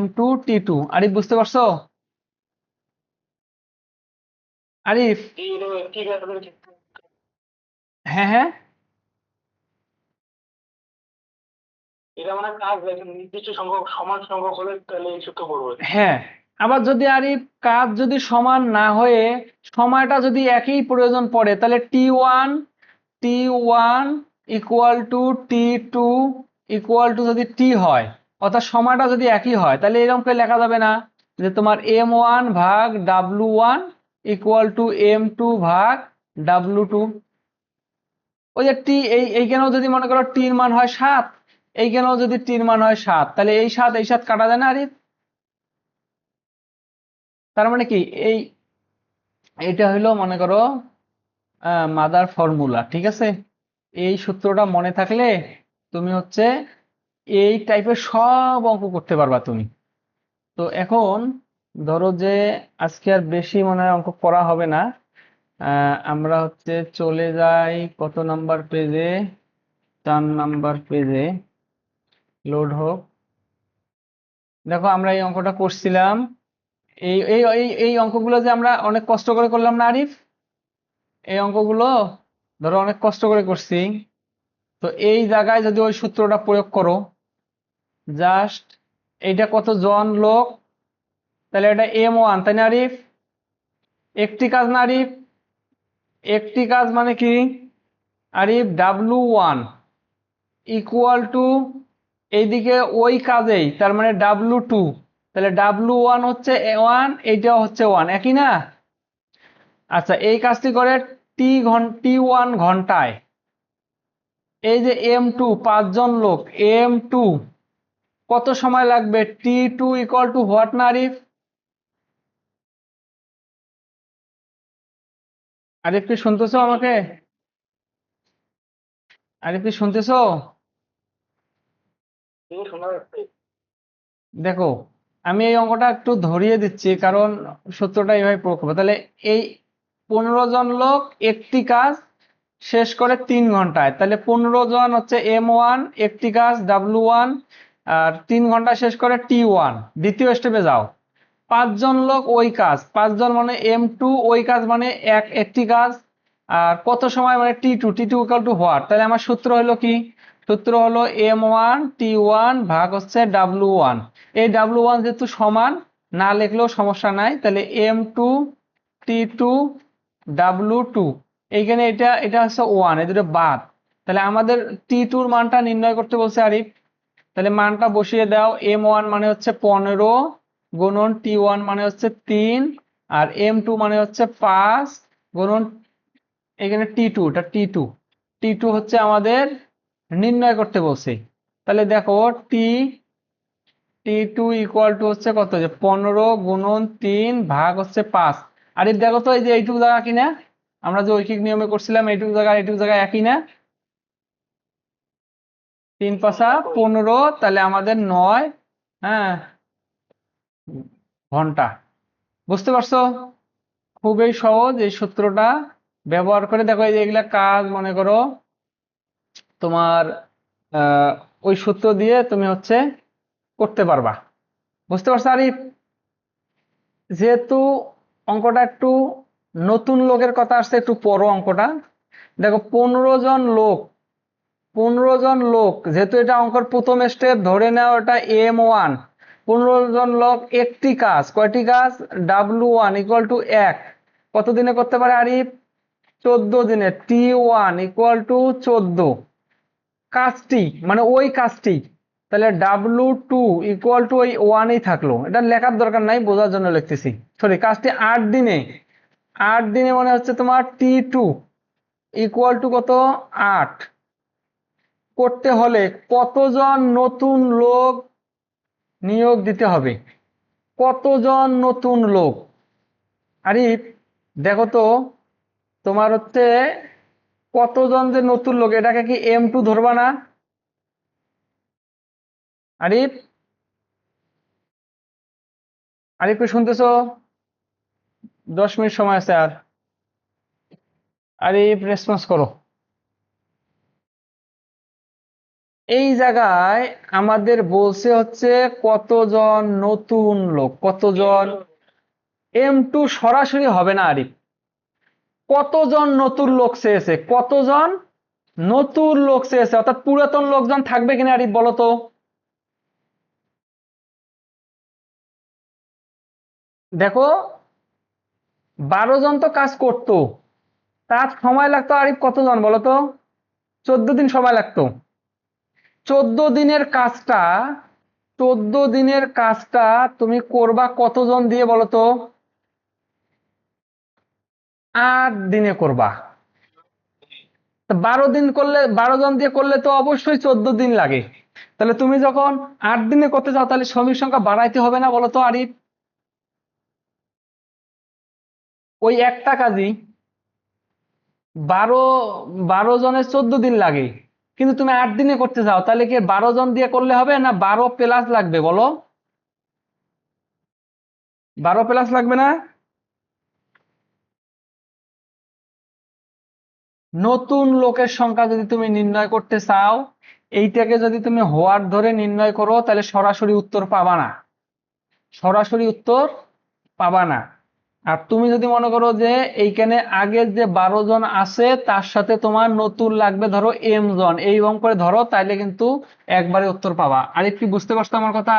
M2 T2। Arif বুঝতে পারছো? আরিফ? ঠিক আছে। হ্যাঁ হ্যাঁ, এটা মানে কাজ নির্দিষ্ট সংখ্যক সমান সংখ্যক হলে তাহলে এই সূত্র পড়বে। হ্যাঁ। আবার যদি আরিফ কাজ যদি সমান না হয়ে সময়টা যদি একই প্রয়োজন পড়ে, তাহলে T1 equal to T2 equal to যদি টি হয়, অর্থাৎ সময়টা যদি একই হয়, তাহলে এরকম করে লেখা যাবে না যে তোমার M1 ভাগ W1 ইকুয়াল টু M2 ভাগ W2? ওই যে টি, এইখানেও যদি মনে করো টির মান হয় 7, এইখানেও যদি টির মান হয় 7, তাহলে এই 7 কাটা যায় না আরিফ? তার মানে কি, এইটা হইলো মনে করো মাদার ফর্মুলা, ঠিক আছে? এই সূত্রটা মনে থাকলে তুমি হচ্ছে এই টাইপের সব অঙ্ক করতে পারবা তুমি। তো এখন ধরো যে আজকে আর বেশি মনে হয় অঙ্ক করা হবে না, আমরা হচ্ছে চলে যাই কত নাম্বার পেজে, 4 নাম্বার পেজে লোড হোক। দেখো আমরা এই অঙ্কটা করছিলাম, এই এই এই এই অঙ্কগুলো যে আমরা অনেক কষ্ট করে করলাম না আরিফ, এই অঙ্কগুলো ধরো অনেক কষ্ট করে করছি। তো এই জায়গায় যদি ওই সূত্রটা প্রয়োগ করো, জাস্ট এইটা কত জন লোক, তাহলে এটা M1 তাই না আরিফ? একটি কাজ না আরিফ? একটি কাজ মানে কি আরিফ? W1 ইকুয়াল টু এইদিকে ওই কাজেই, তার মানে W2, তাহলে W1 হচ্ছে 1, এইটাও হচ্ছে 1, একই না? আচ্ছা, এই কাজটি করে T1 ঘন্টায়। এই যে M2 5 জন লোক, M2 কত সময় লাগবে? T2 ইকুয়াল টু হোয়াট না আরিফ? আরিফ কি শুনতেছো আমাকে? আরিফ কি শুনতেছো? তুমি শোনা যাচ্ছে? দেখো, আমি এই অঙ্কটা একটু ধরিয়ে দিচ্ছি, কারণ সূত্রটা এইভাবে প্রয়োগ করবো। তাহলে এই 15 জন লোক একটি কাজ শেষ করে 3 ঘন্টায়, তাহলে 15 জন হচ্ছে M1, একটি কাজ W1, আর 3 ঘন্টা শেষ করে T1। দ্বিতীয় স্টেপে যাও, 5 জন লোক ওই কাজ, 5 জন মানে M2, ওই কাজ মানে একটি কাজ, আর কত সময় মানে T2 ইকুয়াল টু হোয়াট? তাহলে আমার সূত্র হলো কি? সূত্র হলো M1 T1 ভাগ হচ্ছে W1। এই W1 যেহেতু সমান, না লিখলেও সমস্যা নাই, তাহলে M2 T2 W2, এইখানে এটা এটা হচ্ছে 1, এই দুটো বাদ। তাহলে আমাদের T2 এর মানটা নির্ণয় করতে বলছে আরিফ। তাহলে মানটা বসিয়ে দাও। M1 মানে হচ্ছে 15 গুণন T1 মানে হচ্ছে 3, আর M2 মানে হচ্ছে 5 গুণন এখানে T2, এটা T2 হচ্ছে আমাদের নির্ণয় করতে বলছে। তাহলে দেখো T2 ইকুয়াল টু হচ্ছে কত, যে 15 গুণন 3 ভাগ হচ্ছে 5। আর এই দেখো তো, এই যে এইটুকু জায়গা কিনা, আমরা যে ঐকিক নিয়মে করছিলাম, এইটুকু জায়গা একই না? 3 5 15, তাহলে আমাদের 9 হ্যাঁ ঘন্টা। বুঝতে পারছো? খুবই সহজ। এই সূত্রটা ব্যবহার করে দেখো, এই যে এগুলা কাজ মনে করো তোমার ওই সূত্র দিয়ে তুমি হচ্ছে করতে পারবা। বুঝতে পারছো আরিফ? যেহেতু অঙ্কটা একটু নতুন লোকের কথা আসছে, একটু পড়ো অঙ্কটা। দেখো 15 জন লোক, যেহেতু এটা অঙ্কের প্রথম স্টেপ, ধরে নাও এটা M1। 15 জন লোক একটি কাজ, কয়টি কাজ? W1 ইকুয়াল টু 1, কত দিনে করতে পারে আরিফ? 14 দিনে। T1 ইকুয়াল টু 14, কাজটি মানে ওই কাজটি, তাহলে W2 ইকুয়াল টু ওই 1ই থাকলো। এটা লেখার দরকার নাই, বোঝার জন্য লিখতেছি। সরি, কাজটি 8 দিনে। 8 দিনে মানে হচ্ছে তোমার T2 ইকুয়াল টু কত? 8। করতে হলে কতজন নতুন লোক নিয়োগ দিতে হবে? কতজন নতুন লোক আরিফ? দেখো তো, তোমার হচ্ছে কতজন যে নতুন লোক, এটাকে কি M2 ধরবা না আরিফ? আরিফ কি শুনতেছো? 10 মিনিট সময় আছে আর। আরিফ রেসপন্স করো। এই জায়গায় আমাদের বলছে হচ্ছে কতজন নতুন লোক, কতজন। M2 সরাসরি হবে না আরিফ। কতজন নতুন লোক চেয়েছে, কতজন নতুন লোক চেয়েছে, অর্থাৎ পুরাতন লোকজন থাকবে কিনা আরিফ বলো তো? দেখো, 12 জন তো কাজ করতো, তার সময় লাগতো আরিফ কতজন বলো তো? 14 দিন সময় লাগতো। 14 দিনের কাজটা তুমি করবা কতজন দিয়ে বলো তো? 8 দিনে করবা। 12 দিন করলে, 12 জন দিয়ে করলে তো অবশ্যই 14 দিন লাগে। তাহলে তুমি যখন 8 দিনে করতে চাও, তাহলে শ্রমিক সংখ্যা বাড়াইতে হবে না বলো তো আরিফ? ওই একটা কাজই 12 12 জনের 14 দিন লাগে, কিন্তু তুমি 8 দিনে করতে চাও, তাহলে কি 12 জন দিয়ে করলে হবে না 12 প্লাস লাগবে বলো? 12 প্লাস লাগবে না? নতুন লোকের সংখ্যা যদি তুমি নির্ণয় করতে চাও, এইটাকে যদি তুমি হোয়াট ধরে নির্ণয় করো, তাহলে সরাসরি উত্তর পাবা না, সরাসরি উত্তর পাবা না। আর তুমি যদি মনে করো যে এইখানে আগের যে 12 জন আছে তার সাথে তোমার নতুন লাগবে ধরো M জন, এই রকম করে ধরো, তাইলে কিন্তু একবারে উত্তর পাবা। আরিফ কি বুঝতে পারছো আমার কথা?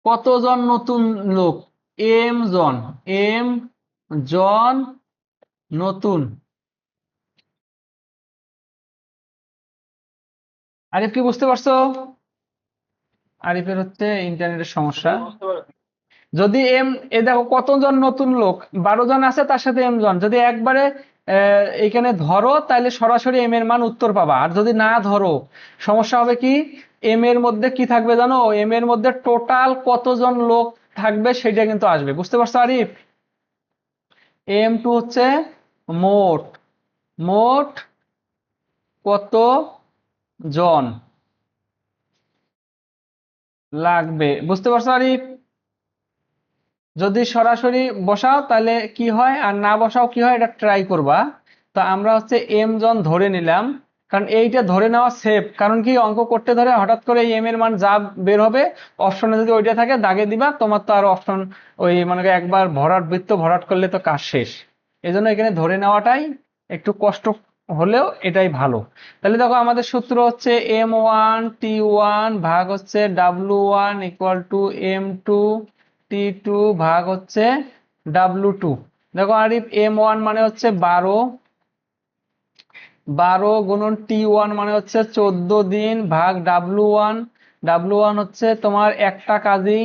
কতজন নতুন লোক? এম জন, এম জন নতুন। আরিফ কি বুঝতে পারছো? আরিফের হচ্ছে ইন্টারনেটের সমস্যা। বুঝতে পারছি। যদি এ দেখো কতজন নতুন লোক, 12 জন আছে, তার সাথে এম জন, যদি একবারে এখানে ধরো তাহলে সরাসরি এম এর মান উত্তর পাবা। আর যদি না ধরো সমস্যা হবে কি, এম এর মধ্যে কি থাকবে জানো, এম এর মধ্যে টোটাল কতজন লোক থাকবে সেটা কিন্তু আসবে। বুঝতে পারছো আরিফ? এম টু হচ্ছে মোট, মোট কত জন লাগবে। বুঝতে পারছো আরিফ? যদি সরাসরি বসাও তাহলে কি হয়, আর না বসাও কি হয়, এটা ট্রাই করবা। তো আমরা হচ্ছে এম জন ধরে নিলাম, কারণ এইটা ধরে নেওয়া সেফ। কারণ কি, অঙ্ক করতে ধরে হঠাৎ করে এই এম এর মান যা বের হবে, অপশনে যদি ওইটা থাকে দাগে দিবা, তোমার তো আর অপশন ওই মনে করো একবার ভরাট বৃত্ত ভরাট করলে তো কাজ শেষ। এই জন্য এখানে ধরে নেওয়াটাই একটু কষ্ট হলেও এটাই ভালো। তাহলে দেখো আমাদের সূত্র হচ্ছে M1 T1 ভাগ হচ্ছে W1 equal to M2 T2 ভাগ হচ্ছে W2। দেখো আরিফ, M1 মানে হচ্ছে 12, 12 গুণন T1 মানে হচ্ছে 14 দিন ভাগ W1, W1 হচ্ছে তোমার একটা কাজই।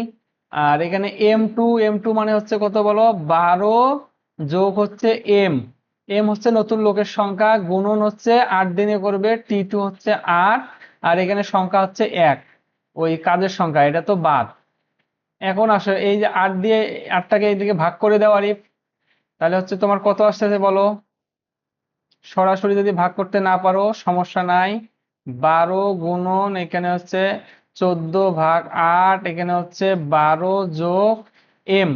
আর এখানে M2 মানে হচ্ছে কত বলো, 12 যোগ হচ্ছে M হচ্ছে নতুন লোকের সংখ্যা, গুণন হচ্ছে 8 দিনে করবে, T2 হচ্ছে 8, আর এখানে সংখ্যা হচ্ছে 1, ওই কাজের সংখ্যা, এটা তো বাদ। এখন আসো এই যে 8 দিয়ে 8টাকে এইদিকে ভাগ করে দাও আরিফ, তাহলে হচ্ছে তোমার কত আসতেছে বলো। সরাসরি যদি ভাগ করতে না পারো সমস্যা নাই, 12 গুণন এখানে হচ্ছে 14 ভাগ 8, এখানে হচ্ছে 12 যোগ এম।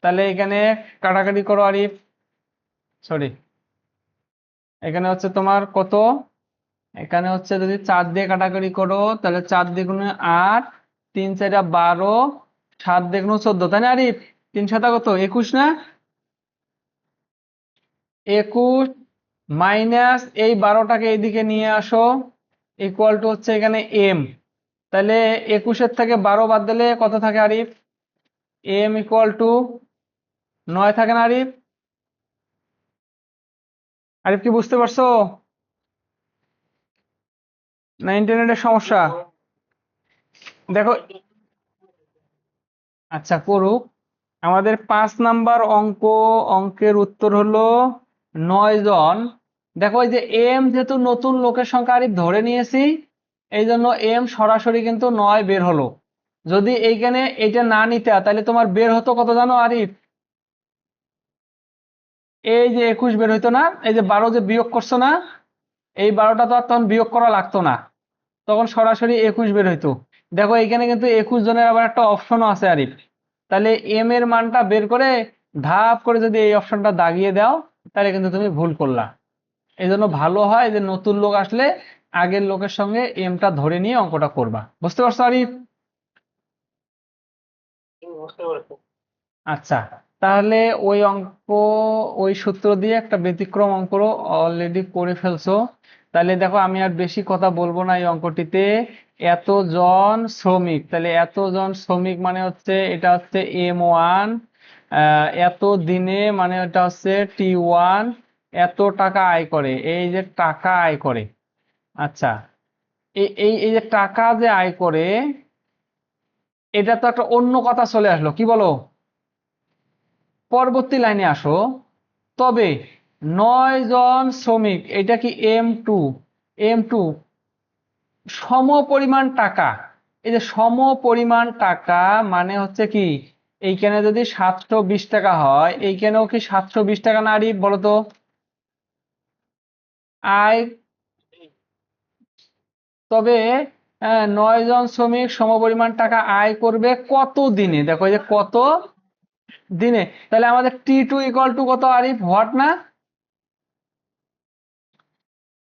তাহলে এখানে কাটাকাটি করো আরিফ, সরি, এখানে হচ্ছে তোমার কত, এখানে হচ্ছে যদি 4 দিয়ে কাটাকাটি করো তাহলে 4 দিয়ে গুণে 8, 3 4 12, 7 দিয়ে গুণে 14, তাই না আরিফ? 3 7 কত, 21 না? 21 মাইনাস এই 12টাকে এইদিকে নিয়ে আসো, ইকুয়াল টু হচ্ছে এখানে এম। তাহলে 21-এর থেকে 12 বাদ দিলে কত থাকে আরিফ? এম ইকুয়াল টু 9 থাকে না আরিফ? আরিফ কি বুঝতে পারছো না ইন্টারনেটের সমস্যা? দেখো, আচ্ছা করুক। আমাদের 5 নাম্বার অঙ্কের উত্তর হলো 9 জন। দেখো এই যে এম যেহেতু নতুন লোকের সংখ্যা আরিফ ধরে নিয়েছি, এই জন্য এম সরাসরি কিন্তু 9 বের হলো। যদি এইখানে এটা না নিতা তাহলে তোমার বের হতো কত জানো আরিফ? এই যে 21 বের হইতো না, এই যে 12 যে বিয়োগ করছো না, এই 12টা তো আর তখন বিয়োগ করা লাগতো না, তখন সরাসরি 21 বের হইতো। দেখো এখানে কিন্তু 21 জনের আবার একটা অপশনও আছে আরিফ। তাহলে এম এর মানটা বের করে ধাপ করে যদি এই অপশনটা দাগিয়ে দাও তাহলে কিন্তু তুমি ভুল করলা। এই জন্য ভালো হয় যে নতুন লোক আসলে আগের লোকের সঙ্গে এমটা ধরে নিয়ে অঙ্কটা করবা। বুঝতে পারছো আরিফ? বুঝতে পারছি। আচ্ছা, তাহলে ওই অঙ্ক, ওই সূত্র দিয়ে একটা ব্যতিক্রম অঙ্ক অলরেডি করে ফেলছো। তাহলে দেখো আমি আর বেশি কথা বলবো না এই অঙ্কটিতে। এতজন শ্রমিক, তাহলে এতজন শ্রমিক মানে হচ্ছে এটা হচ্ছে M1, এত দিনে মানে এটা হচ্ছে T1, এত টাকা আয় করে, এই যে টাকা আয় করে। আচ্ছা, এই এই এই যে টাকা যে আয় করে, এটা তো একটা অন্য কথা চলে আসলো, কি বলো? পরবর্তী লাইনে আসো। তবে 9 জন শ্রমিক, এটা কি M2 সম পরিমাণ টাকা। এই যে সম পরিমাণ টাকা মানে হচ্ছে কি, এইখানে যদি 720 টাকা হয়, এইখানেও কি 720 টাকা না আরিফ বলো তো? আয়, তবে 9 জন শ্রমিক সমপরিমাণ টাকা আয় করবে কত দিনে, দেখো এই যে কত দিনে। তাহলে আমাদের T2 ইকুয়াল টু কত আরিফ, হোয়াট না?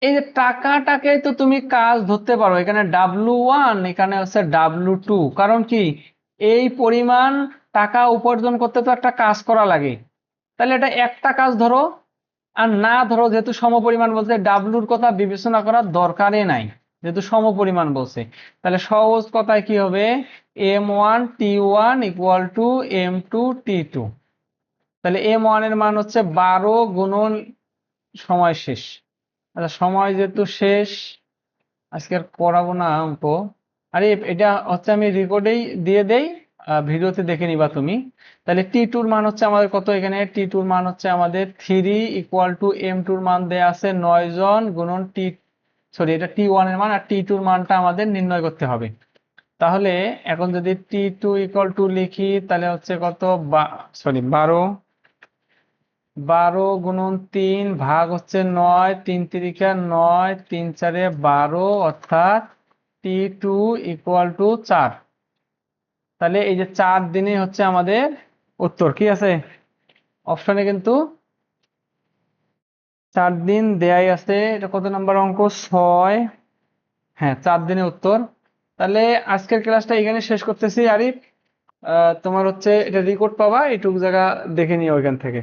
এই যে টাকাটাকে তো তুমি কাজ ধরতে পারো, এখানে W1 এখানে হচ্ছে W2, কারণ কি, এই পরিমাণ টাকা উপার্জন করতে তো একটা কাজ করা লাগে। তাহলে এটা একটা কাজ ধরো, আর না ধরো, যেহেতু সমপরিমাণ বলতে ডাব্লুর কথা বিবেচনা করার দরকারই নাই। যেহেতু সমপরিমাণ বলছে, তাহলে সহজ কথায় কি হবে, m1t1 ইকুয়াল টু m2t2। তাহলে m1 এর মান হচ্ছে 12 গুণন সময় শেষ। আচ্ছা, সময় যেহেতু শেষ, আজকে আর করাবো না অঙ্ক। আরে এটা হচ্ছে আমি রেকর্ডেই দিয়ে দেই, ভিডিওতে দেখে নিবা তুমি। তাহলে টি2 এর মান হচ্ছে আমাদের কত, এখানে টি2 এর মান হচ্ছে আমাদের 3 ইকুয়াল টু m2 এর মান দেয়া আছে 9 জন গুণন সরি এটা টি1 এর মান, আর টি2 এর মানটা আমাদের নির্ণয় করতে হবে। তাহলে এখন যদি টি2 ইকুয়াল টু লিখি, তাহলে হচ্ছে কত, সরি 12 গুণন 3 ভাগ হচ্ছে 9, 3 তিরিকা 9, 3 চারে 12, অর্থাৎ টি2 ইকুয়াল টু 4। তাহলে এই যে 4 দিনে হচ্ছে আমাদের উত্তর, কি আছে অপশনে, কিন্তু 4 দিন দেয়াই আছে। এটা কত নাম্বার অঙ্ক, 6। হ্যাঁ, 4 দিনে উত্তর। তাহলে আজকের ক্লাসটা এখানে শেষ করতেছি আরিফ। তোমার হচ্ছে এটা রেকর্ড পাবা, এইটুকু জায়গা দেখে নিও ওইখান থেকে।